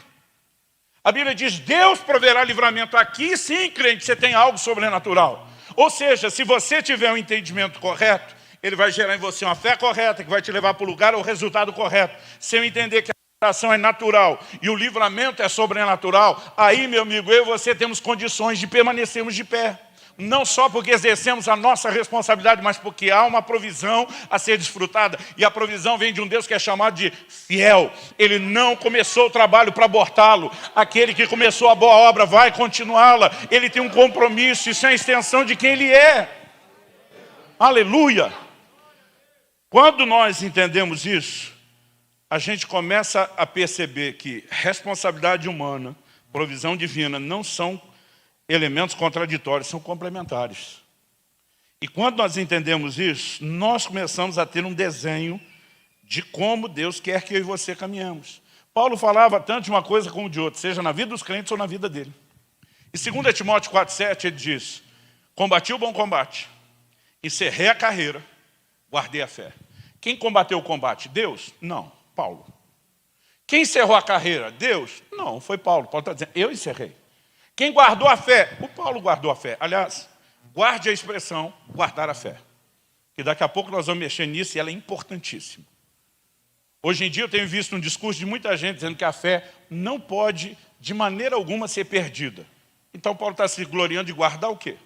A Bíblia diz, Deus proverá livramento. Aqui sim, crente, você tem algo sobrenatural. Ou seja, se você tiver um entendimento correto, ele vai gerar em você uma fé correta, que vai te levar para o lugar ou o resultado correto. Se eu entender que a tentação é natural e o livramento é sobrenatural, aí, meu amigo, eu e você temos condições de permanecermos de pé. Não só porque exercemos a nossa responsabilidade, mas porque há uma provisão a ser desfrutada. E a provisão vem de um Deus que é chamado de fiel. Ele não começou o trabalho para abortá-lo. Aquele que começou a boa obra vai continuá-la. Ele tem um compromisso, isso é a extensão de quem ele é. Aleluia! Quando nós entendemos isso, a gente começa a perceber que responsabilidade humana, provisão divina, não são elementos contraditórios, são complementares. E quando nós entendemos isso, nós começamos a ter um desenho de como Deus quer que eu e você caminhemos. Paulo falava tanto de uma coisa como de outra, seja na vida dos crentes ou na vida dele. E 2 Timóteo 4,7 ele diz, combati o bom combate, encerrei a carreira, guardei a fé. Quem combateu o combate? Deus? Não, Paulo. Quem encerrou a carreira? Deus? Não, foi Paulo. Paulo está dizendo, eu encerrei. Quem guardou a fé? O Paulo guardou a fé. Aliás, guarde a expressão, guardar a fé. Que daqui a pouco nós vamos mexer nisso e ela é importantíssima. Hoje em dia eu tenho visto um discurso de muita gente dizendo que a fé não pode, de maneira alguma, ser perdida. Então Paulo está se gloriando de guardar o quê?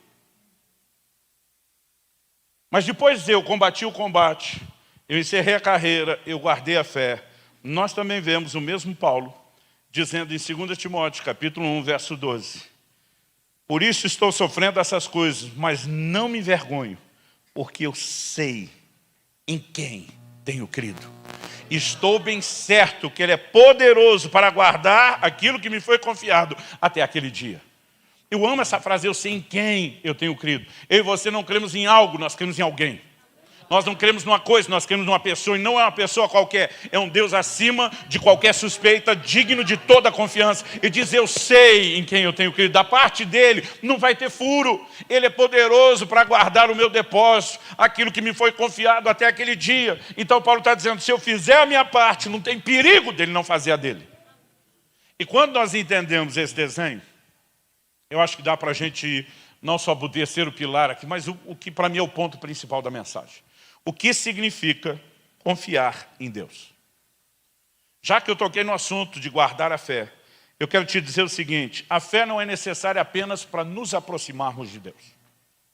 Mas depois eu combati o combate, eu encerrei a carreira, eu guardei a fé. Nós também vemos o mesmo Paulo dizendo em 2 Timóteo, capítulo 1, verso 12. Por isso estou sofrendo essas coisas, mas não me envergonho, porque eu sei em quem tenho crido. Estou bem certo que Ele é poderoso para guardar aquilo que me foi confiado até aquele dia. Eu amo essa frase, eu sei em quem eu tenho crido. Eu e você não cremos em algo, nós cremos em alguém. Nós não cremos numa coisa, nós cremos numa pessoa, e não é uma pessoa qualquer. É um Deus acima de qualquer suspeita, digno de toda confiança. E diz, eu sei em quem eu tenho crido. Da parte dele, não vai ter furo. Ele é poderoso para guardar o meu depósito, aquilo que me foi confiado até aquele dia. Então Paulo está dizendo, se eu fizer a minha parte, não tem perigo dele não fazer a dele. E quando nós entendemos esse desenho, eu acho que dá para a gente não só poder ser o pilar aqui, mas o que para mim é o ponto principal da mensagem. O que significa confiar em Deus? Já que eu toquei no assunto de guardar a fé, eu quero te dizer o seguinte, a fé não é necessária apenas para nos aproximarmos de Deus.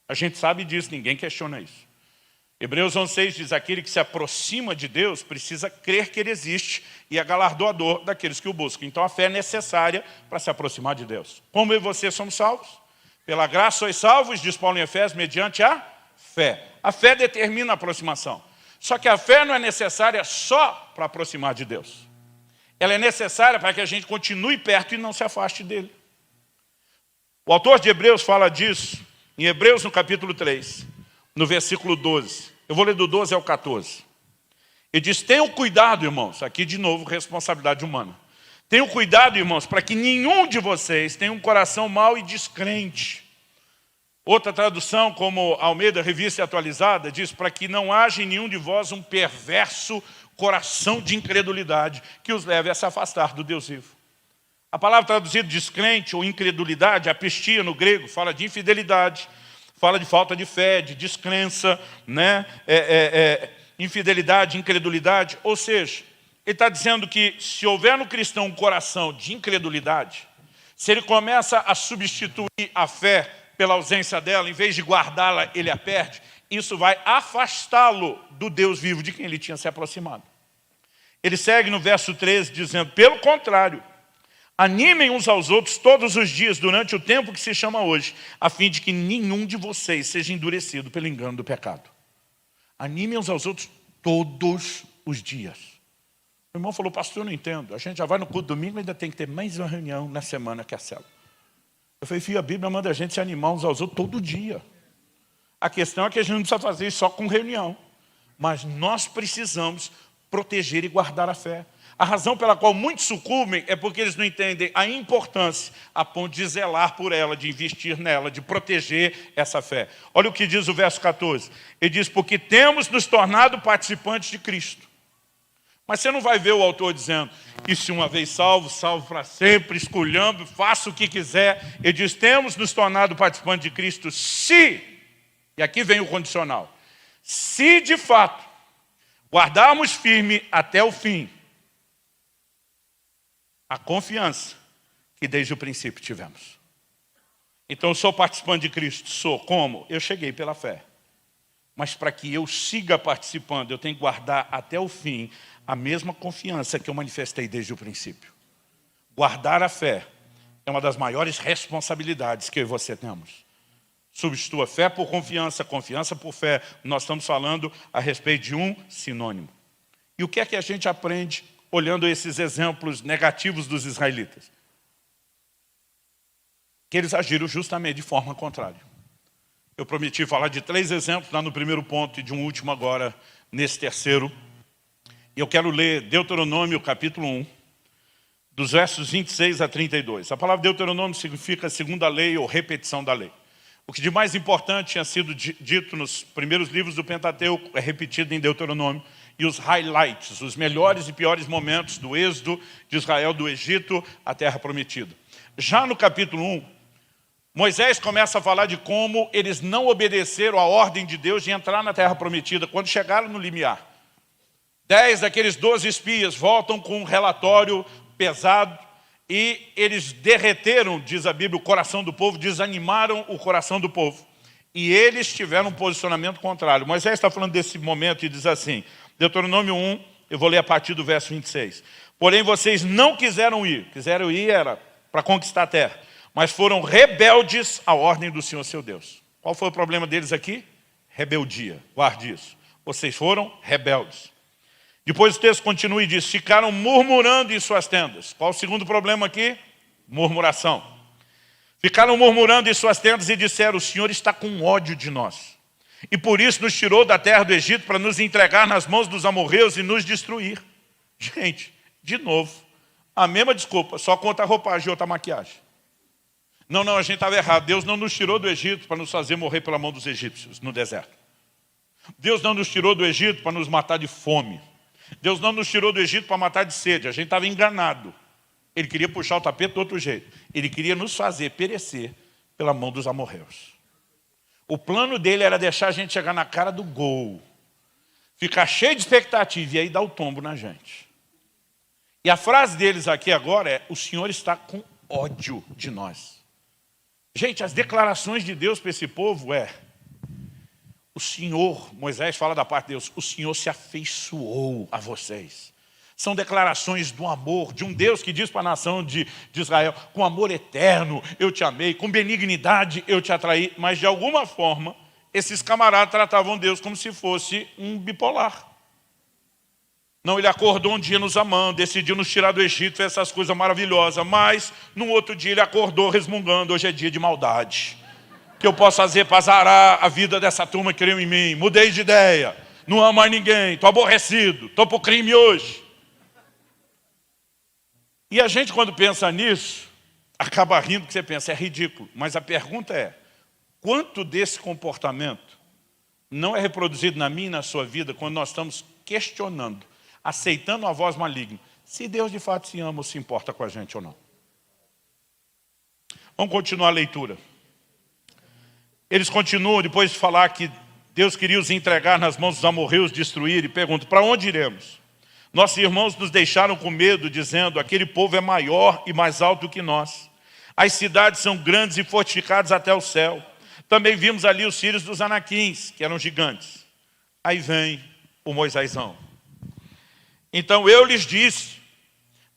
A gente sabe disso, ninguém questiona isso. Hebreus 11:6 diz, aquele que se aproxima de Deus precisa crer que Ele existe e é galardoador daqueles que o buscam. Então a fé é necessária para se aproximar de Deus. Como eu e você somos salvos? Pela graça sois salvos, diz Paulo em Efésios, mediante a fé. A fé determina a aproximação. Só que a fé não é necessária só para aproximar de Deus. Ela é necessária para que a gente continue perto e não se afaste dele. O autor de Hebreus fala disso em Hebreus no capítulo 3, no versículo 12. Eu vou ler do 12 ao 14. Ele diz, tenham cuidado, irmãos. Aqui de novo, responsabilidade humana. Tenham cuidado, irmãos, para que nenhum de vocês tenha um coração mau e descrente. Outra tradução, como Almeida Revista Atualizada, diz, para que não haja em nenhum de vós um perverso coração de incredulidade que os leve a se afastar do Deus vivo. A palavra traduzida descrente ou incredulidade, apistia no grego, fala de infidelidade, fala de falta de fé, de descrença, né? Infidelidade, incredulidade. Ou seja, ele está dizendo que se houver no cristão um coração de incredulidade, se ele começa a substituir a fé pela ausência dela, em vez de guardá-la, ele a perde, isso vai afastá-lo do Deus vivo de quem ele tinha se aproximado. Ele segue no verso 13 dizendo, pelo contrário, animem uns aos outros todos os dias durante o tempo que se chama hoje, a fim de que nenhum de vocês seja endurecido pelo engano do pecado. Animem uns aos outros todos os dias. O irmão falou, pastor, eu não entendo. A gente já vai no culto domingo e ainda tem que ter mais uma reunião na semana que é a célula. Eu falei, filho, a Bíblia manda a gente se animar uns aos outros todo dia. A questão é que a gente não precisa fazer isso só com reunião. Mas nós precisamos proteger e guardar a fé. A razão pela qual muitos sucumbem é porque eles não entendem a importância a ponto de zelar por ela, de investir nela, de proteger essa fé. Olha o que diz o verso 14. Ele diz, porque temos nos tornado participantes de Cristo. Mas você não vai ver o autor dizendo, e se uma vez salvo, salvo para sempre, esculhando, faça o que quiser. Ele diz, temos nos tornado participantes de Cristo se, e aqui vem o condicional, se de fato guardarmos firme até o fim a confiança que desde o princípio tivemos. Então eu sou participante de Cristo, sou como? Eu cheguei pela fé. Mas para que eu siga participando, eu tenho que guardar até o fim a mesma confiança que eu manifestei desde o princípio. Guardar a fé é uma das maiores responsabilidades que eu e você temos. Substitua fé por confiança, confiança por fé. Nós estamos falando a respeito de um sinônimo. E o que é que a gente aprende olhando esses exemplos negativos dos israelitas? Que eles agiram justamente de forma contrária. Eu prometi falar de 3 exemplos lá no primeiro ponto e de um último agora nesse terceiro. E eu quero ler Deuteronômio capítulo 1, dos versos 26 a 32. A palavra Deuteronômio significa segunda lei ou repetição da lei. O que de mais importante tinha sido dito nos primeiros livros do Pentateuco é repetido em Deuteronômio. E os highlights, os melhores e piores momentos do êxodo de Israel do Egito à terra prometida. Já no capítulo 1, Moisés começa a falar de como eles não obedeceram à ordem de Deus de entrar na terra prometida quando chegaram no limiar. 10 daqueles 12 espias voltam com um relatório pesado e eles derreteram, diz a Bíblia, o coração do povo, desanimaram o coração do povo. E eles tiveram um posicionamento contrário. Moisés está falando desse momento e diz assim, Deuteronômio 1, eu vou ler a partir do verso 26. Porém vocês não quiseram ir era para conquistar a terra, mas foram rebeldes à ordem do Senhor seu Deus. Qual foi o problema deles aqui? Rebeldia, guarde isso. Vocês foram rebeldes. Depois o texto continua e diz, ficaram murmurando em suas tendas. Qual o segundo problema aqui? Murmuração. Ficaram murmurando em suas tendas e disseram, o Senhor está com ódio de nós. E por isso nos tirou da terra do Egito para nos entregar nas mãos dos amorreus e nos destruir. Gente, de novo, a mesma desculpa, só com outra roupagem e outra maquiagem. Não, a gente estava errado. Deus não nos tirou do Egito para nos fazer morrer pela mão dos egípcios no deserto. Deus não nos tirou do Egito para nos matar de fome. Deus não nos tirou do Egito para matar de sede. A gente estava enganado. Ele queria puxar o tapete do outro jeito. Ele queria nos fazer perecer pela mão dos amorreus. O plano dele era deixar a gente chegar na cara do gol. Ficar cheio de expectativa e aí dar o tombo na gente. E a frase deles aqui agora é, o Senhor está com ódio de nós. Gente, as declarações de Deus para esse povo é, o Senhor, Moisés fala da parte de Deus, o Senhor se afeiçoou a vocês. São declarações do amor, de um Deus que diz para a nação de Israel, com amor eterno eu te amei, com benignidade eu te atraí, mas de alguma forma, esses camaradas tratavam Deus como se fosse um bipolar. Não, ele acordou um dia nos amando, decidiu nos tirar do Egito, fez essas coisas maravilhosas, mas no outro dia ele acordou resmungando, hoje é dia de maldade. O que eu posso fazer para azarar a vida dessa turma que creu em mim? Mudei de ideia, não amo mais ninguém, estou aborrecido, estou para o crime hoje. E a gente quando pensa nisso, acaba rindo porque você pensa, é ridículo. Mas a pergunta é, quanto desse comportamento não é reproduzido na minha e na sua vida quando nós estamos questionando, aceitando a voz maligna, se Deus de fato se ama ou se importa com a gente ou não. Vamos continuar a leitura. Eles continuam, depois de falar que Deus queria os entregar nas mãos dos amorreus, destruir, e perguntam, para onde iremos? Nossos irmãos nos deixaram com medo, dizendo, aquele povo é maior e mais alto que nós. As cidades são grandes e fortificadas até o céu. Também vimos ali os filhos dos anaquins, que eram gigantes. Aí vem o Moisésão. Então eu lhes disse,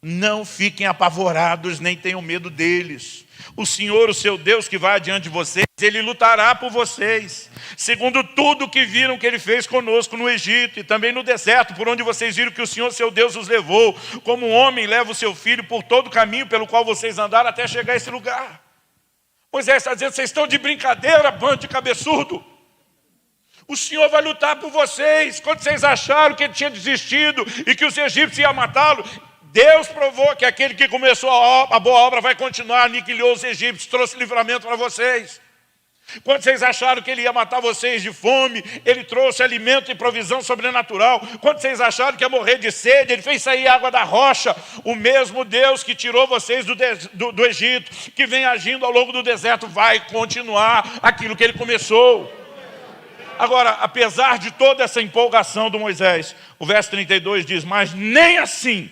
não fiquem apavorados, nem tenham medo deles. O Senhor, o seu Deus que vai adiante de vocês, Ele lutará por vocês. Segundo tudo que viram que Ele fez conosco no Egito e também no deserto, por onde vocês viram que o Senhor, seu Deus, os levou. Como um homem leva o seu filho por todo o caminho pelo qual vocês andaram até chegar a esse lugar. Moisés está dizendo, vocês estão de brincadeira, bando de cabeçudo. O Senhor vai lutar por vocês. Quando vocês acharam que Ele tinha desistido e que os egípcios iam matá-lo, Deus provou que aquele que começou a boa obra vai continuar, aniquilou os egípcios, trouxe livramento para vocês. Quando vocês acharam que Ele ia matar vocês de fome, Ele trouxe alimento e provisão sobrenatural. Quando vocês acharam que ia morrer de sede, Ele fez sair água da rocha. O mesmo Deus que tirou vocês do Egito, que vem agindo ao longo do deserto, vai continuar aquilo que Ele começou. Agora, apesar de toda essa empolgação do Moisés, o verso 32 diz, mas nem assim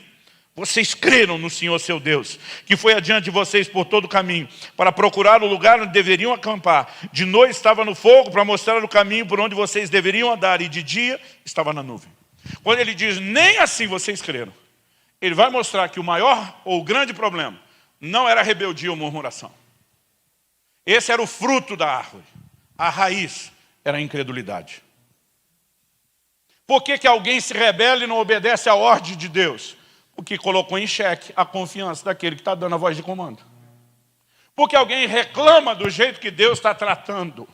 vocês creram no Senhor seu Deus, que foi adiante de vocês por todo o caminho, para procurar o lugar onde deveriam acampar. De noite estava no fogo para mostrar o caminho por onde vocês deveriam andar, e de dia estava na nuvem. Quando ele diz, nem assim vocês creram, ele vai mostrar que o maior ou o grande problema não era a rebeldia ou murmuração. Esse era o fruto da árvore. A raiz era a incredulidade. Por que alguém se rebela e não obedece à ordem de Deus? Porque colocou em xeque a confiança daquele que está dando a voz de comando. Porque alguém reclama do jeito que Deus está tratando.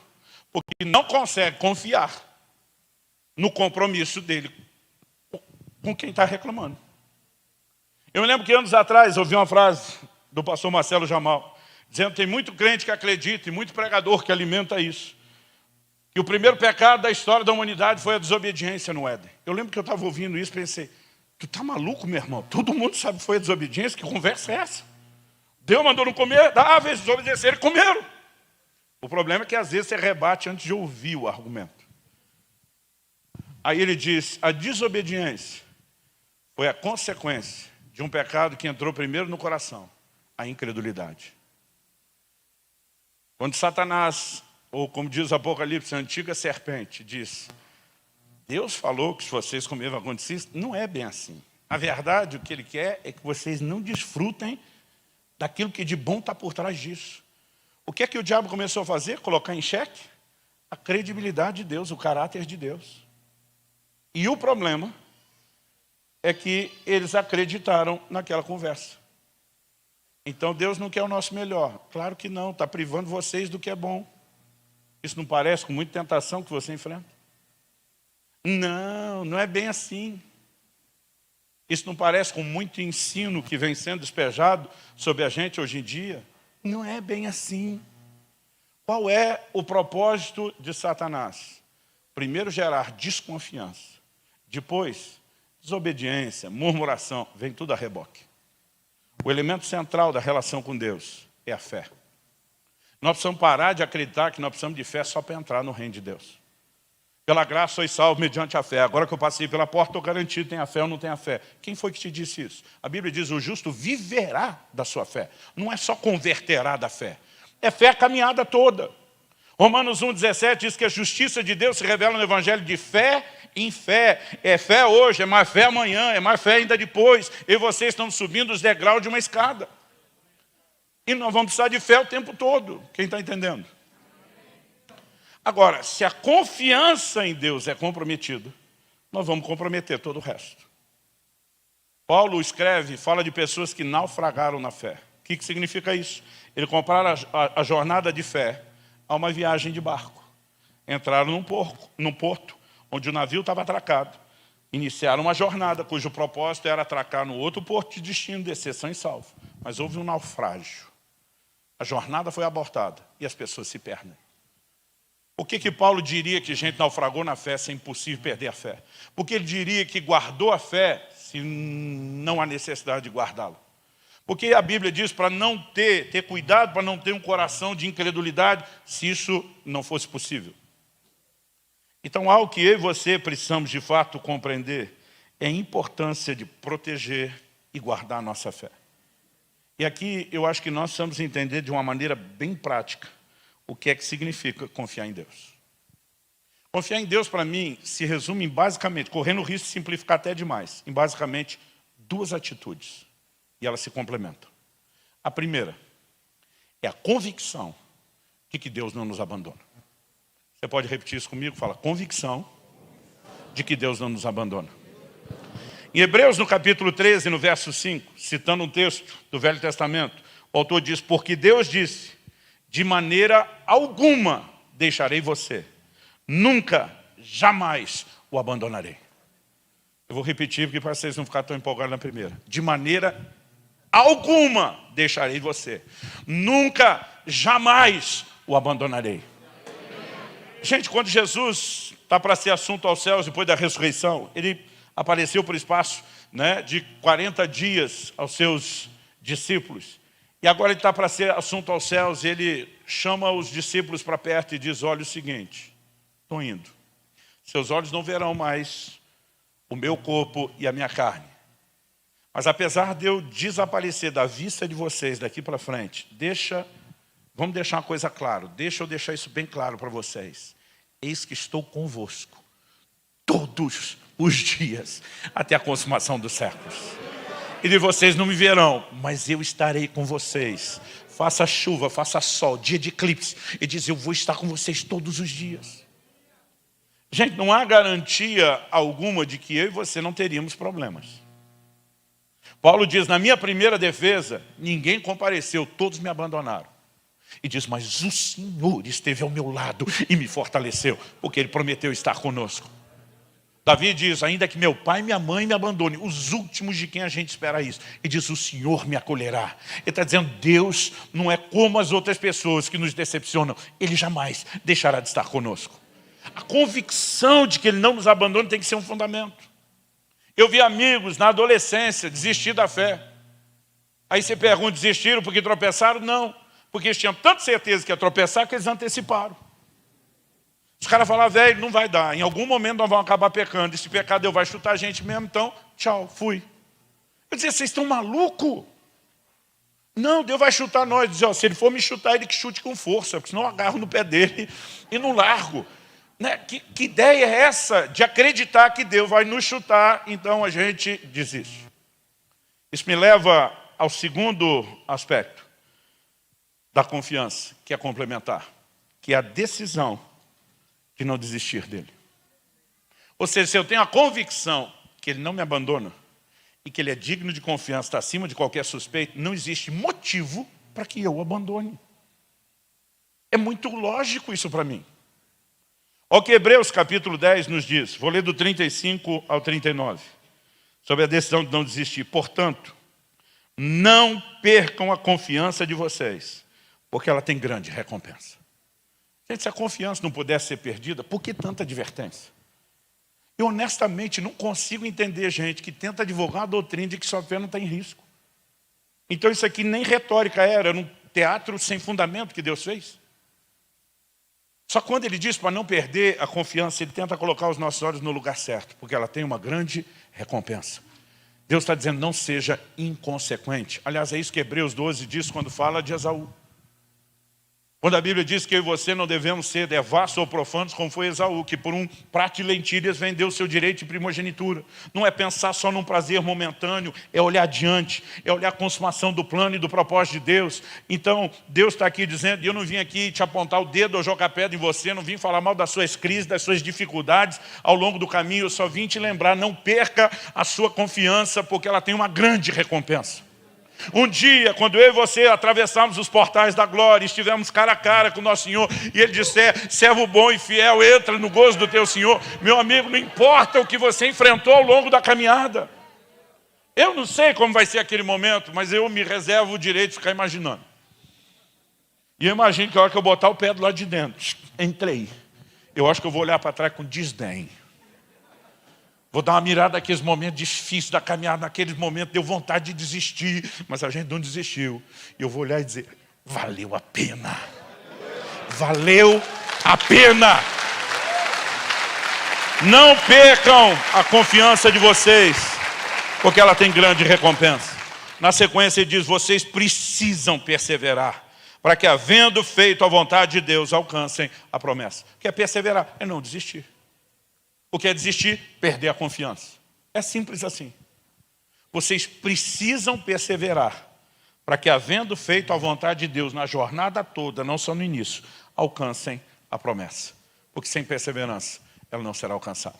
Porque não consegue confiar no compromisso dele com quem está reclamando. Eu me lembro que anos atrás ouvi uma frase do pastor Marcelo Jamal, dizendo que tem muito crente que acredita e muito pregador que alimenta isso. Que o primeiro pecado da história da humanidade foi a desobediência no Éden. Eu lembro que eu estava ouvindo isso e pensei, tu tá maluco, meu irmão? Todo mundo sabe que foi a desobediência, que conversa é essa? Deus mandou não comer, às vezes desobedeceram e comeram. O problema é que às vezes você rebate antes de ouvir o argumento. Aí ele diz, a desobediência foi a consequência de um pecado que entrou primeiro no coração, a incredulidade. Quando Satanás, ou como diz o Apocalipse, a antiga serpente, diz, Deus falou que se vocês comerem vai acontecer isso. Não é bem assim. A verdade, o que Ele quer é que vocês não desfrutem daquilo que de bom está por trás disso. O que é que o diabo começou a fazer? Colocar em xeque a credibilidade de Deus, o caráter de Deus. E o problema é que eles acreditaram naquela conversa. Então Deus não quer o nosso melhor. Claro que não, está privando vocês do que é bom. Isso não parece com muita tentação que você enfrenta? Não, não é bem assim. Isso não parece com muito ensino que vem sendo despejado sobre a gente hoje em dia? Não é bem assim. Qual é o propósito de Satanás? Primeiro, gerar desconfiança. Depois, desobediência, murmuração. Vem tudo a reboque. O elemento central da relação com Deus é a fé. Nós precisamos parar de acreditar que nós precisamos de fé só para entrar no reino de Deus. Pela graça sois salvos mediante a fé. Agora que eu passei pela porta, estou garantido, tem a fé ou não tem a fé. Quem foi que te disse isso? A Bíblia diz, o justo viverá da sua fé. Não é só converterá da fé. É fé a caminhada toda. Romanos 1,17 diz que a justiça de Deus se revela no evangelho de fé em fé. É fé hoje, é mais fé amanhã, é mais fé ainda depois. Eu e vocês estamos subindo os degraus de uma escada. E nós vamos precisar de fé o tempo todo. Quem está entendendo? Agora, se a confiança em Deus é comprometida, nós vamos comprometer todo o resto. Paulo escreve, fala de pessoas que naufragaram na fé. O que significa isso? Ele compara a jornada de fé a uma viagem de barco. Entraram num porto, onde o navio estava atracado. Iniciaram uma jornada cujo propósito era atracar no outro porto de destino, descer são e salvo. Mas houve um naufrágio. A jornada foi abortada e as pessoas se perdem. Por que Paulo diria que gente naufragou na fé se é impossível perder a fé? Porque ele diria que guardou a fé se não há necessidade de guardá-la. Porque a Bíblia diz para não ter cuidado para não ter um coração de incredulidade se isso não fosse possível. Então, algo que eu e você precisamos de fato compreender é a importância de proteger e guardar a nossa fé. E aqui eu acho que nós precisamos entender de uma maneira bem prática o que é que significa confiar em Deus. Confiar em Deus, para mim, se resume em basicamente, correndo o risco de simplificar até demais, em basicamente duas atitudes. E elas se complementam. A primeira é a convicção de que Deus não nos abandona. Você pode repetir isso comigo? Fala, convicção de que Deus não nos abandona. Em Hebreus, no capítulo 13, no verso 5, citando um texto do Velho Testamento, o autor diz, porque Deus disse, de maneira alguma deixarei você, nunca, jamais o abandonarei. Eu vou repetir porque para vocês não ficarem tão empolgados na primeira. De maneira alguma deixarei você, nunca, jamais o abandonarei. Gente, quando Jesus está para ser assunto aos céus depois da ressurreição, ele apareceu por espaço de 40 dias aos seus discípulos. E agora ele está para ser assunto aos céus, ele chama os discípulos para perto e diz, olha o seguinte, estou indo. Seus olhos não verão mais o meu corpo e a minha carne. Mas apesar de eu desaparecer da vista de vocês daqui para frente, vamos deixar uma coisa clara, deixa eu deixar isso bem claro para vocês. Eis que estou convosco todos os dias, até a consumação dos séculos. E de vocês não me verão, mas eu estarei com vocês. Faça chuva, faça sol, dia de eclipse. E diz, eu vou estar com vocês todos os dias. Gente, não há garantia alguma de que eu e você não teríamos problemas. Paulo diz, na minha primeira defesa, ninguém compareceu, todos me abandonaram. E diz, mas o Senhor esteve ao meu lado e me fortaleceu, porque Ele prometeu estar conosco. Davi diz, ainda que meu pai e minha mãe me abandonem, os últimos de quem a gente espera isso. E diz, o Senhor me acolherá. Ele está dizendo, Deus não é como as outras pessoas que nos decepcionam. Ele jamais deixará de estar conosco. A convicção de que Ele não nos abandona tem que ser um fundamento. Eu vi amigos na adolescência desistir da fé. Aí você pergunta, desistiram porque tropeçaram? Não, porque eles tinham tanta certeza que ia tropeçar que eles anteciparam. Os caras falaram, velho, não vai dar. Em algum momento nós vamos acabar pecando. Esse pecado Deus vai chutar a gente mesmo, então, tchau, fui. Eu dizia, vocês estão malucos? Não, Deus vai chutar nós. Eu dizia, se Ele for me chutar, Ele que chute com força, porque senão eu agarro no pé dele e não largo. Que ideia é essa de acreditar que Deus vai nos chutar, então a gente desiste? Isso me leva ao segundo aspecto da confiança, que é complementar, que é a decisão de não desistir dele. Ou seja, se eu tenho a convicção que Ele não me abandona, e que Ele é digno de confiança, está acima de qualquer suspeito, não existe motivo para que eu o abandone. É muito lógico isso para mim. Olha o que Hebreus capítulo 10 nos diz, vou ler do 35 ao 39, sobre a decisão de não desistir. Portanto, não percam a confiança de vocês, porque ela tem grande recompensa. Gente, se a confiança não pudesse ser perdida, por que tanta advertência? Eu honestamente não consigo entender gente que tenta divulgar a doutrina de que sua fé não está em risco. Então isso aqui nem retórica era um teatro sem fundamento que Deus fez. Só quando Ele diz para não perder a confiança, Ele tenta colocar os nossos olhos no lugar certo, porque ela tem uma grande recompensa. Deus está dizendo, não seja inconsequente. Aliás, é isso que Hebreus 12 diz quando fala de Esaú. Quando a Bíblia diz que eu e você não devemos ser devassos ou profanos, como foi Esaú, que por um prato de lentilhas vendeu o seu direito de primogenitura. Não é pensar só num prazer momentâneo, é olhar adiante, é olhar a consumação do plano e do propósito de Deus. Então, Deus está aqui dizendo, e eu não vim aqui te apontar o dedo ou jogar pedra em você, não vim falar mal das suas crises, das suas dificuldades ao longo do caminho, eu só vim te lembrar, não perca a sua confiança, porque ela tem uma grande recompensa. Um dia, quando eu e você atravessarmos os portais da glória, estivemos cara a cara com o nosso Senhor, e Ele disser, servo bom e fiel, entra no gozo do teu Senhor. Meu amigo, não importa o que você enfrentou ao longo da caminhada. Eu não sei como vai ser aquele momento, mas eu me reservo o direito de ficar imaginando. E eu imagino que a hora que eu botar o pé do lado de dentro, entrei, eu acho que eu vou olhar para trás com desdém. Vou dar uma mirada naqueles momentos difíceis da caminhada, naqueles momentos deu vontade de desistir, mas a gente não desistiu. E eu vou olhar e dizer, valeu a pena. Valeu a pena. Não percam a confiança de vocês, porque ela tem grande recompensa. Na sequência ele diz, vocês precisam perseverar, para que havendo feito a vontade de Deus, alcancem a promessa. O que é perseverar? É não desistir. O que é desistir? Perder a confiança. É simples assim. Vocês precisam perseverar para que, havendo feito a vontade de Deus na jornada toda, não só no início, alcancem a promessa. Porque sem perseverança, ela não será alcançada.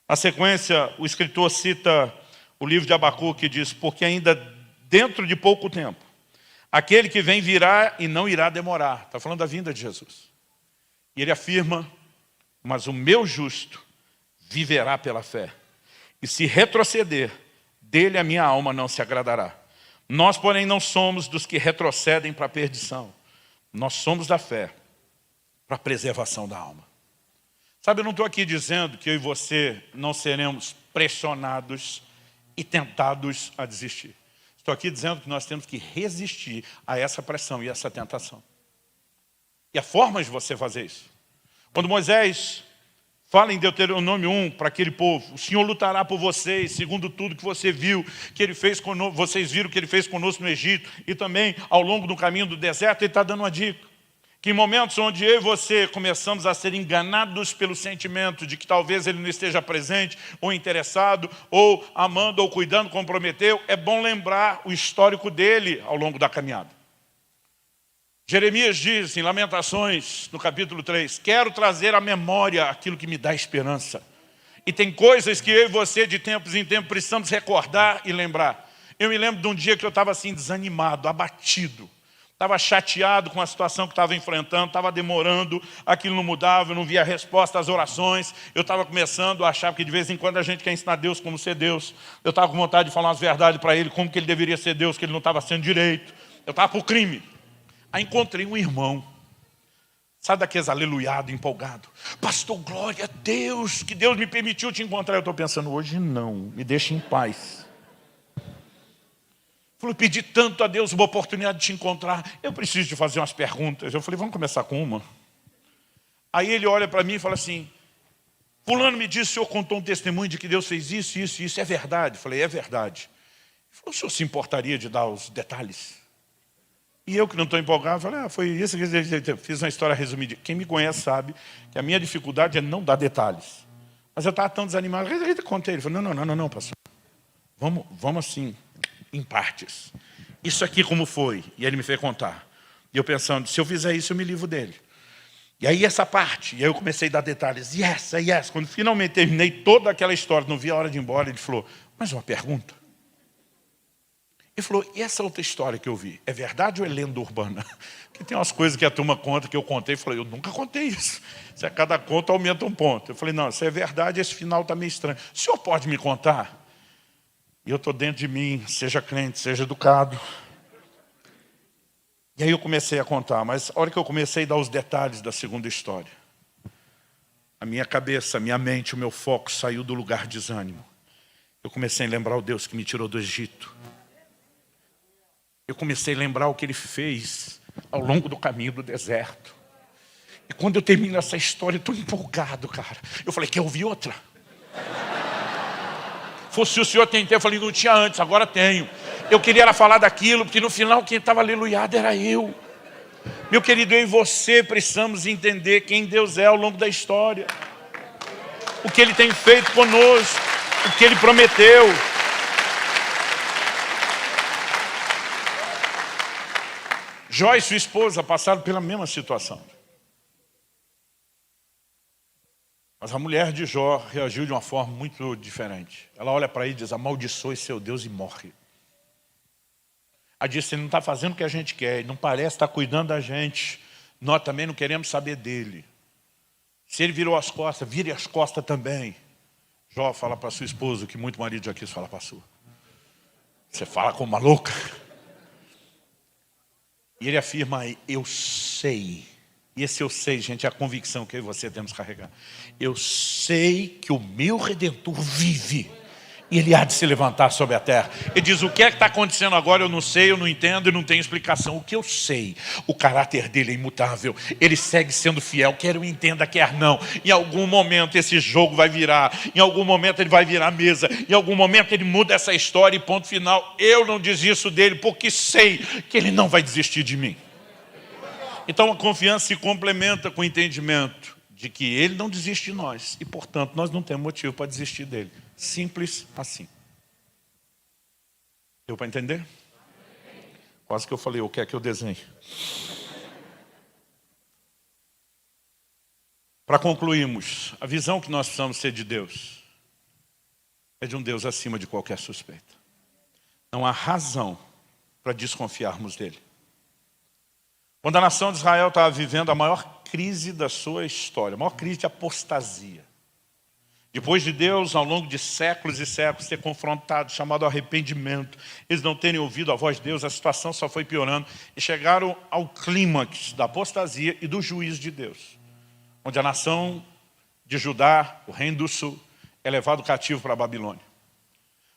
Na sequência, o escritor cita o livro de Abacuque, que diz, porque ainda dentro de pouco tempo, aquele que vem virá e não irá demorar. Está falando da vinda de Jesus. E ele afirma, mas o meu justo viverá pela fé. E se retroceder, dele a minha alma não se agradará. Nós, porém, não somos dos que retrocedem para a perdição. Nós somos da fé para a preservação da alma. Sabe, eu não estou aqui dizendo que eu e você não seremos pressionados e tentados a desistir. Estou aqui dizendo que nós temos que resistir a essa pressão e essa tentação. E há formas de você fazer isso. Quando Moisés fala em Deuteronômio 1 para aquele povo, o Senhor lutará por vocês, segundo tudo que você viu, que Ele fez conosco, vocês viram que Ele fez conosco no Egito, e também ao longo do caminho do deserto, Ele está dando uma dica. Que em momentos onde eu e você começamos a ser enganados pelo sentimento de que talvez Ele não esteja presente, ou interessado, ou amando, ou cuidando, comprometeu, é bom lembrar o histórico dele ao longo da caminhada. Jeremias diz em Lamentações, no capítulo 3, quero trazer à memória aquilo que me dá esperança. E tem coisas que eu e você, de tempos em tempos, precisamos recordar e lembrar. Eu me lembro de um dia que eu estava assim, desanimado, abatido. Estava chateado com a situação que estava enfrentando, estava demorando, aquilo não mudava, eu não via resposta às orações. Eu estava começando a achar que de vez em quando a gente quer ensinar Deus como ser Deus. Eu estava com vontade de falar umas verdades para Ele, como que Ele deveria ser Deus, que Ele não estava sendo direito. Eu estava por crime. Aí encontrei um irmão, sabe daqueles aleluiado, empolgado. Pastor, glória a Deus, que Deus me permitiu te encontrar. Eu estou pensando, hoje não, me deixa em paz. Falei, pedi tanto a Deus uma oportunidade de te encontrar. Eu preciso te fazer umas perguntas. Eu falei, vamos começar com uma. Aí ele olha para mim e fala assim, fulano me disse, o senhor contou um testemunho de que Deus fez isso, isso e isso. É verdade? Eu falei, é verdade. Ele falou, o senhor se importaria de dar os detalhes? E eu que não estou empolgado, falei, foi isso que eu fiz uma história resumida. Quem me conhece sabe que a minha dificuldade é não dar detalhes. Mas eu estava tão desanimado, eu contei. Ele falou, não, pastor. Vamos assim, em partes. Isso aqui como foi? E ele me fez contar. E eu pensando, se eu fizer isso, eu me livro dele. E aí essa parte, e aí eu comecei a dar detalhes. Yes. Quando finalmente terminei toda aquela história, não vi a hora de ir embora, ele falou, mais uma pergunta? Ele falou, e essa outra história que eu vi, é verdade ou é lenda urbana? Porque tem umas coisas que a turma conta que eu contei, e falei, eu nunca contei isso. Se a cada conta aumenta um ponto. Eu falei, não, isso é verdade, esse final está meio estranho. O senhor pode me contar? E eu estou dentro de mim, seja crente, seja educado. E aí eu comecei a contar, mas a hora que eu comecei a dar os detalhes da segunda história, a minha cabeça, a minha mente, o meu foco saiu do lugar de desânimo. Eu comecei a lembrar o Deus que me tirou do Egito. Eu comecei a lembrar o que Ele fez ao longo do caminho do deserto. E quando eu termino essa história, eu estou empolgado, cara. Eu falei, quer ouvir outra? Fosse o senhor tem tempo, eu falei, não tinha antes, agora tenho. Eu queria era falar daquilo, porque no final quem estava aleluiado era eu. Meu querido, eu e você precisamos entender quem Deus é ao longo da história. O que Ele tem feito conosco, o que Ele prometeu. Jó e sua esposa passaram pela mesma situação. Mas a mulher de Jó reagiu de uma forma muito diferente. Ela olha para ele e diz, amaldiçoe seu Deus e morre. Ela disse, ele não está fazendo o que a gente quer, ele não parece estar cuidando da gente. Nós também não queremos saber dele. Se ele virou as costas, vire as costas também. Jó fala para sua esposa o que muito marido já quis falar para a sua. Você fala como uma louca. E ele afirma, eu sei. E esse eu sei, gente, é a convicção que eu e você temos que carregar. Eu sei que o meu Redentor vive. E Ele há de se levantar sobre a terra. Ele diz, o que é que está acontecendo agora? Eu não sei, eu não entendo, eu não tenho explicação. O que eu sei, o caráter dele é imutável. Ele segue sendo fiel, quer eu entenda, quer não. Em algum momento esse jogo vai virar. Em algum momento ele vai virar mesa. Em algum momento ele muda essa história e ponto final. Eu não desisto dele porque sei que ele não vai desistir de mim. Então a confiança se complementa com o entendimento de que ele não desiste de nós. E portanto nós não temos motivo para desistir dele. Simples assim. Deu para entender? Quase que eu falei, o que é que eu desenho? Para concluirmos, a visão que nós precisamos ter de Deus é de um Deus acima de qualquer suspeita. Não há razão para desconfiarmos dele. Quando a nação de Israel estava vivendo a maior crise da sua história, a maior crise de apostasia, depois de Deus, ao longo de séculos e séculos, ter confrontado, chamado ao arrependimento, eles não terem ouvido a voz de Deus, a situação só foi piorando e chegaram ao clímax da apostasia e do juízo de Deus, onde a nação de Judá, o reino do sul, é levado cativo para a Babilônia.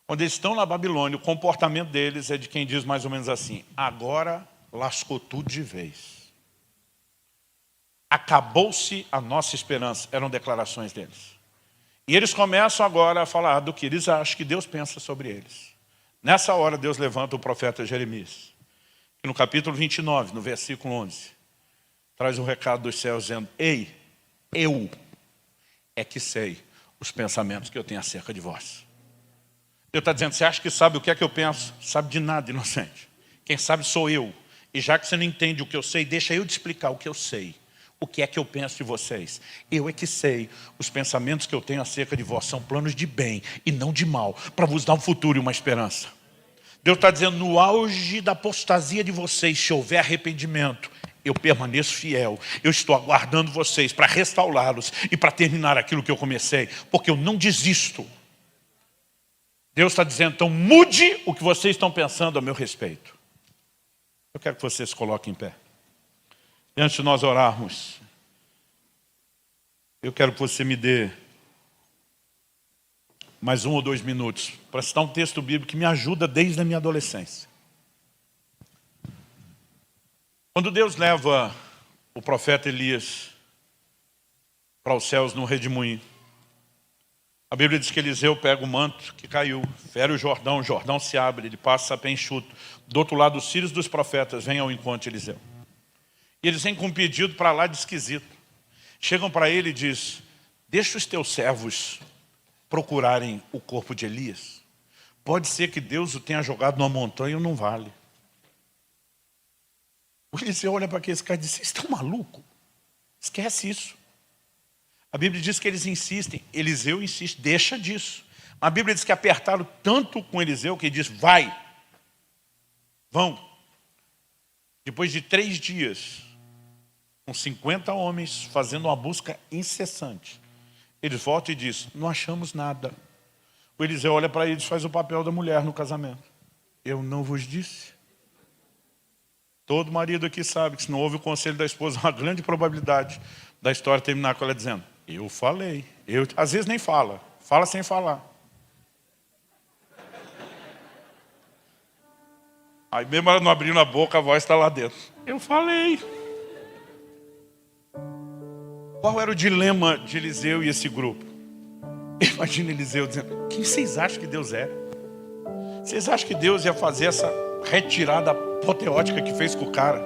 Quando eles estão na Babilônia, o comportamento deles é de quem diz mais ou menos assim, agora lascou tudo de vez. Acabou-se a nossa esperança, eram declarações deles. E eles começam agora a falar do que eles acham que Deus pensa sobre eles. Nessa hora Deus levanta o profeta Jeremias, que no capítulo 29, no versículo 11, traz um recado dos céus dizendo, ei, eu é que sei os pensamentos que eu tenho acerca de vós. Deus está dizendo, você acha que sabe o que é que eu penso? Sabe de nada, inocente. Quem sabe sou eu. E já que você não entende o que eu sei, deixa eu te explicar o que eu sei. O que é que eu penso de vocês? Eu é que sei, os pensamentos que eu tenho acerca de vós são planos de bem e não de mal, para vos dar um futuro e uma esperança. Deus está dizendo, no auge da apostasia de vocês, se houver arrependimento, eu permaneço fiel. Eu estou aguardando vocês para restaurá-los e para terminar aquilo que eu comecei, porque eu não desisto. Deus está dizendo, então mude o que vocês estão pensando a meu respeito. Eu quero que vocês se coloquem em pé. E antes de nós orarmos, eu quero que você me dê mais 1 ou 2 minutos para citar um texto bíblico que me ajuda desde a minha adolescência. Quando Deus leva o profeta Elias para os céus no redemoinho, a Bíblia diz que Eliseu pega o manto que caiu, fere o Jordão se abre, ele passa a pé enxuto. Do outro lado, os filhos dos profetas vêm ao encontro de Eliseu. E eles vêm com um pedido para lá de esquisito. Chegam para ele e dizem, deixa os teus servos procurarem o corpo de Elias. Pode ser que Deus o tenha jogado numa montanha ou num vale. O Eliseu olha para aqueles caras e diz, vocês estão malucos? Esquece isso. A Bíblia diz que eles insistem. Eliseu insiste, deixa disso. A Bíblia diz que apertaram tanto com Eliseu que ele diz, vai. Vão. Depois de 3 dias, com 50 homens fazendo uma busca incessante, eles voltam e dizem, não achamos nada. O Eliseu olha para eles e faz o papel da mulher no casamento. Eu não vos disse? Todo marido aqui sabe que se não houve o conselho da esposa, uma grande probabilidade da história terminar com ela dizendo, eu falei. Às vezes nem fala sem falar. Aí mesmo ela não abrindo a boca, a voz está lá dentro. Eu falei. Qual era o dilema de Eliseu e esse grupo? Imagina Eliseu dizendo, quem vocês acham que Deus é? Vocês acham que Deus ia fazer essa retirada apoteótica que fez com o cara?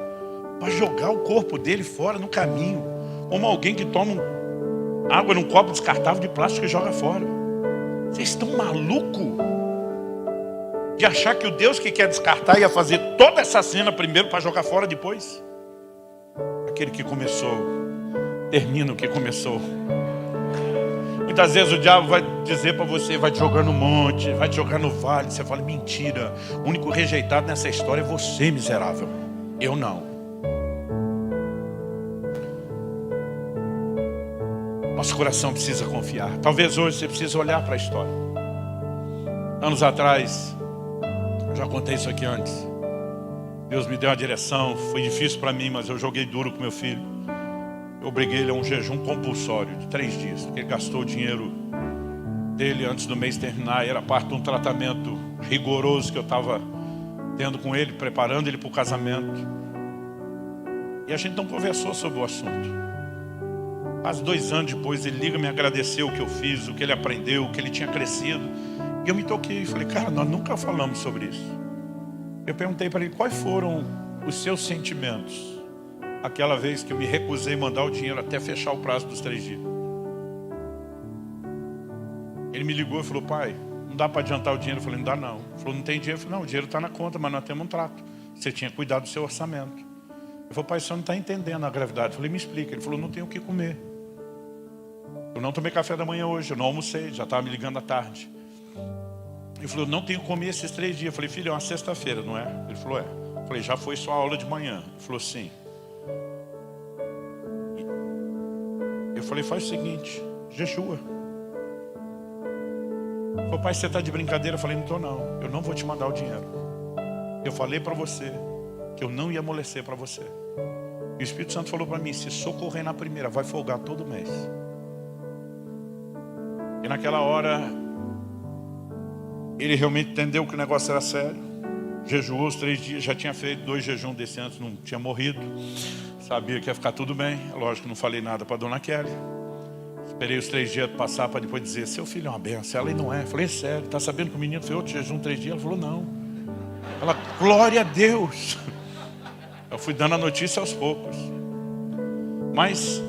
Para jogar o corpo dele fora no caminho. Como alguém que toma água num copo descartável de plástico e joga fora. Vocês estão malucos? De achar que o Deus que quer descartar ia fazer toda essa cena primeiro para jogar fora depois? Aquele que começou, termina o que começou. Muitas vezes o diabo vai dizer para você, vai te jogar no monte, vai te jogar no vale. Você fala, mentira, o único rejeitado nessa história é você, miserável. Eu não. Nosso coração precisa confiar. Talvez hoje você precise olhar para a história. Anos atrás, eu já contei isso aqui antes. Deus me deu uma direção, foi difícil para mim, mas eu joguei duro com meu filho. Eu obriguei ele a um jejum compulsório de 3 dias, porque ele gastou o dinheiro dele antes do mês terminar. Era parte de um tratamento rigoroso que eu estava tendo com ele, preparando ele para o casamento. E a gente não conversou sobre o assunto. Quase 2 anos depois ele liga, me agradeceu o que eu fiz, o que ele aprendeu, o que ele tinha crescido. E eu me toquei e falei, cara, nós nunca falamos sobre isso. Eu perguntei para ele, quais foram os seus sentimentos aquela vez que eu me recusei a mandar o dinheiro até fechar o prazo dos 3 dias. Ele me ligou e falou, pai, não dá para adiantar o dinheiro? Eu falei, não dá não. Ele falou, não tem dinheiro? Eu falei, não, o dinheiro está na conta, mas nós temos um trato. Você tinha cuidado do seu orçamento. Ele falou, pai, você não está entendendo a gravidade. Eu falei, me explica. Ele falou, não tenho o que comer. Eu não tomei café da manhã hoje, eu não almocei, já estava me ligando à tarde. Ele falou, não tenho que comer esses 3 dias. Eu falei, filho, é uma sexta-feira, não é? Ele falou, é. Eu falei, já foi sua aula de manhã? Ele falou, sim. Eu falei, faz o seguinte, jejua. Ele falou, pai, você está de brincadeira? Eu falei, não estou não, eu não vou te mandar o dinheiro. Eu falei para você que eu não ia amolecer para você. E o Espírito Santo falou para mim, se socorrer na primeira, vai folgar todo mês. E naquela hora, ele realmente entendeu que o negócio era sério. Jejuou os 3 dias, já tinha feito 2 jejuns desse antes, não tinha morrido. Sabia que ia ficar tudo bem. Lógico que não falei nada para dona Kelly. Esperei os 3 dias passar para depois dizer, seu filho é uma benção. Ela, e não é. Eu falei, sério, tá sabendo que o menino fez outro jejum 3 dias? Ela falou, não. Ela, glória a Deus. Eu fui dando a notícia aos poucos. Mas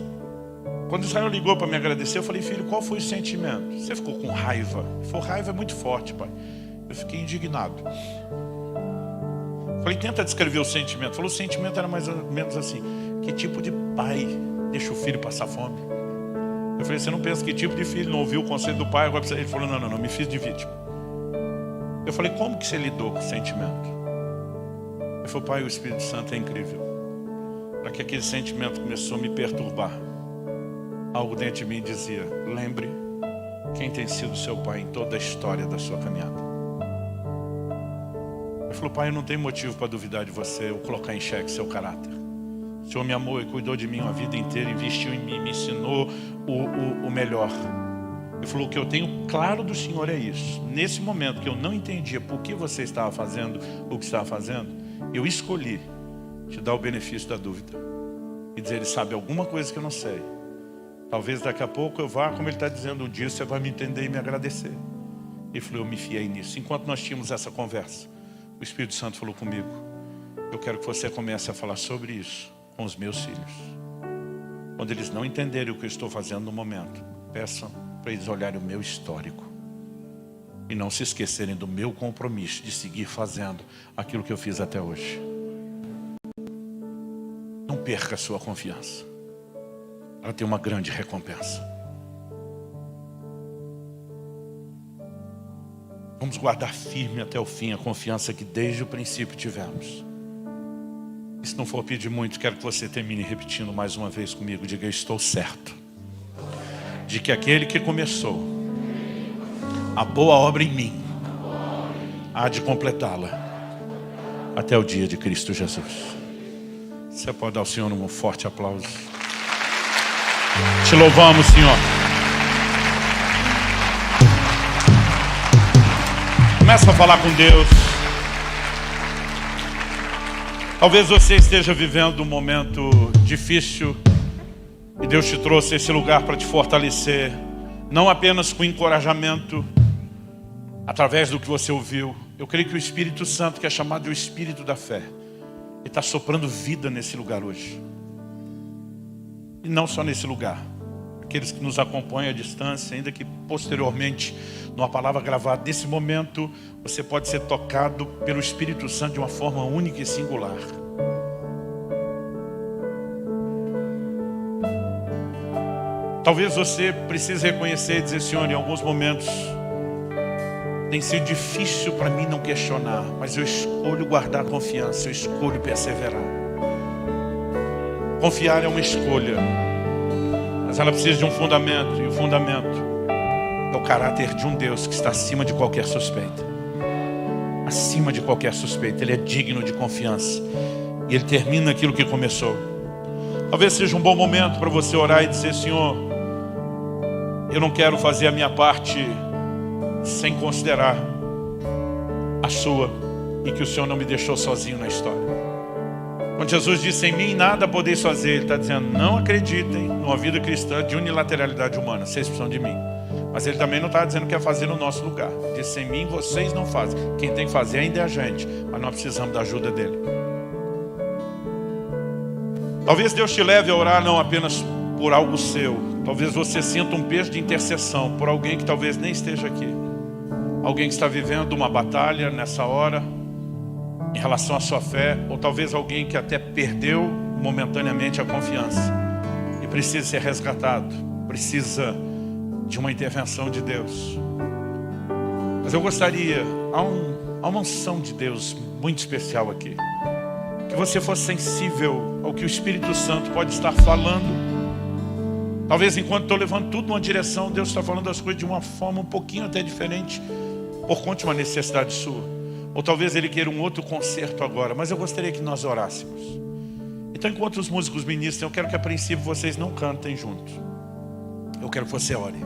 quando Israel ligou para me agradecer, eu falei, filho, qual foi o sentimento? Você ficou com raiva? Ele falou, raiva é muito forte, pai. Eu fiquei indignado. Falei, tenta descrever o sentimento. Falou, o sentimento era mais ou menos assim, que tipo de pai deixa o filho passar fome? Eu falei, você não pensa que tipo de filho não ouviu o conselho do pai? Agora precisa... Ele falou, não, me fiz de vítima. Eu falei, como que você lidou com o sentimento? Ele falou, pai, o Espírito Santo é incrível. Para que aquele sentimento começou a me perturbar, algo dentro de mim dizia, lembre quem tem sido seu pai em toda a história da sua caminhada. Ele falou, pai, eu não tenho motivo para duvidar de você ou colocar em xeque seu caráter. O Senhor me amou e cuidou de mim a vida inteira, investiu em mim, me ensinou o melhor. Ele falou, o que eu tenho claro do Senhor é isso. Nesse momento que eu não entendia por que você estava fazendo o que estava fazendo, eu escolhi te dar o benefício da dúvida. E dizer, ele sabe alguma coisa que eu não sei. Talvez daqui a pouco eu vá, como ele está dizendo, um dia você vai me entender e me agradecer. Ele falou, eu me fiei nisso. Enquanto nós tínhamos essa conversa, o Espírito Santo falou comigo, eu quero que você comece a falar sobre isso com os meus filhos. Quando eles não entenderem o que eu estou fazendo no momento, peçam para eles olharem o meu histórico e não se esquecerem do meu compromisso de seguir fazendo aquilo que eu fiz até hoje. Não perca a sua confiança. Ela tem uma grande recompensa. Vamos guardar firme até o fim a confiança que desde o princípio tivemos. E se não for pedir muito, quero que você termine repetindo mais uma vez comigo. Diga: eu estou certo de que aquele que começou a boa obra em mim há de completá-la até o dia de Cristo Jesus. Você pode dar ao Senhor um forte aplauso. Te louvamos, Senhor. Começa a falar com Deus. Talvez você esteja vivendo um momento difícil e Deus te trouxe a esse lugar para te fortalecer, não apenas com encorajamento, através do que você ouviu. Eu creio que o Espírito Santo, que é chamado de o Espírito da fé, ele está soprando vida nesse lugar hoje. E não só nesse lugar. Aqueles que nos acompanham à distância, ainda que posteriormente, numa palavra gravada, nesse momento, você pode ser tocado pelo Espírito Santo de uma forma única e singular. Talvez você precise reconhecer e dizer: Senhor, em alguns momentos tem sido difícil para mim não questionar, mas eu escolho guardar confiança, eu escolho perseverar. Confiar é uma escolha, mas ela precisa de um fundamento, e o fundamento é o caráter de um Deus que está acima de qualquer suspeita. Acima de qualquer suspeita. Ele é digno de confiança e Ele termina aquilo que começou. Talvez seja um bom momento para você orar e dizer: Senhor, eu não quero fazer a minha parte sem considerar a sua, e que o Senhor não me deixou sozinho na história. Quando Jesus disse: em mim nada podeis fazer, Ele está dizendo: não acreditem numa vida cristã de unilateralidade humana, vocês precisam de mim. Mas Ele também não está dizendo que é fazer no nosso lugar. Ele disse: em mim vocês não fazem, quem tem que fazer ainda é a gente, mas nós precisamos da ajuda dEle. Talvez Deus te leve a orar não apenas por algo seu. Talvez você sinta um peso de intercessão por alguém que talvez nem esteja aqui. Alguém que está vivendo uma batalha nessa hora em relação à sua fé, ou talvez alguém que até perdeu momentaneamente a confiança e precisa ser resgatado, precisa de uma intervenção de Deus. Mas eu gostaria, há uma unção de Deus muito especial aqui, que você fosse sensível ao que o Espírito Santo pode estar falando. Talvez enquanto estou levando tudo numa direção, Deus está falando as coisas de uma forma um pouquinho até diferente, por conta de uma necessidade sua. Ou talvez Ele queira um outro concerto agora, mas eu gostaria que nós orássemos. Então, enquanto os músicos ministram, eu quero que a princípio vocês não cantem juntos. Eu quero que você ore.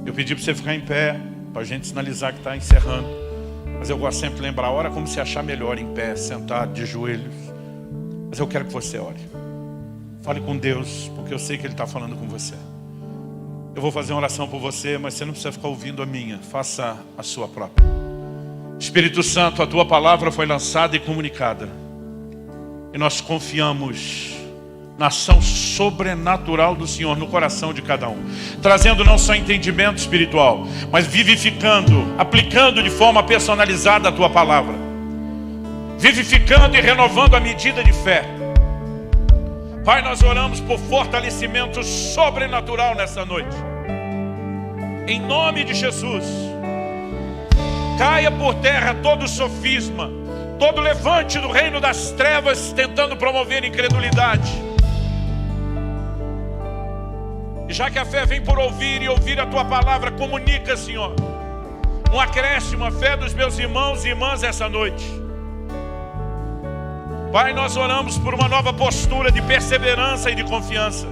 Eu pedi para você ficar em pé, para a gente sinalizar que está encerrando. Mas eu gosto sempre de lembrar: ora como se achar melhor em pé, sentado, de joelhos. Mas eu quero que você ore. Fale com Deus, porque eu sei que Ele está falando com você. Eu vou fazer uma oração por você, mas você não precisa ficar ouvindo a minha. Faça a sua própria. Espírito Santo, a Tua palavra foi lançada e comunicada. E nós confiamos na ação sobrenatural do Senhor no coração de cada um. Trazendo não só entendimento espiritual, mas vivificando, aplicando de forma personalizada a Tua palavra. Vivificando e renovando a medida de fé. Pai, nós oramos por fortalecimento sobrenatural nessa noite. Em nome de Jesus. Caia por terra todo sofisma, todo levante do reino das trevas tentando promover incredulidade. E já que a fé vem por ouvir, e ouvir a Tua palavra, comunica, Senhor, um acréscimo à fé dos meus irmãos e irmãs essa noite. Pai, nós oramos por uma nova postura de perseverança e de confiança.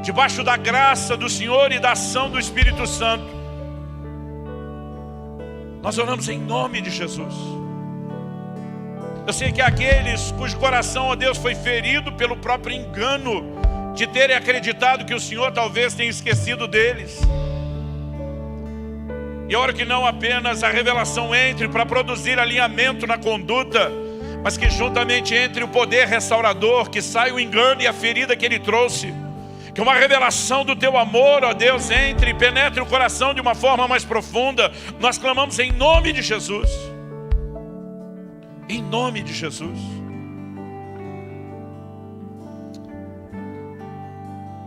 Debaixo da graça do Senhor e da ação do Espírito Santo. Nós oramos em nome de Jesus. Eu sei que aqueles cujo coração, ó Deus, foi ferido pelo próprio engano de terem acreditado que o Senhor talvez tenha esquecido deles. E oro que não apenas a revelação entre para produzir alinhamento na conduta, mas que juntamente entre o poder restaurador, que saia o engano e a ferida que Ele trouxe. Que uma revelação do Teu amor, ó Deus, entre e penetre o coração de uma forma mais profunda. Nós clamamos em nome de Jesus. Em nome de Jesus.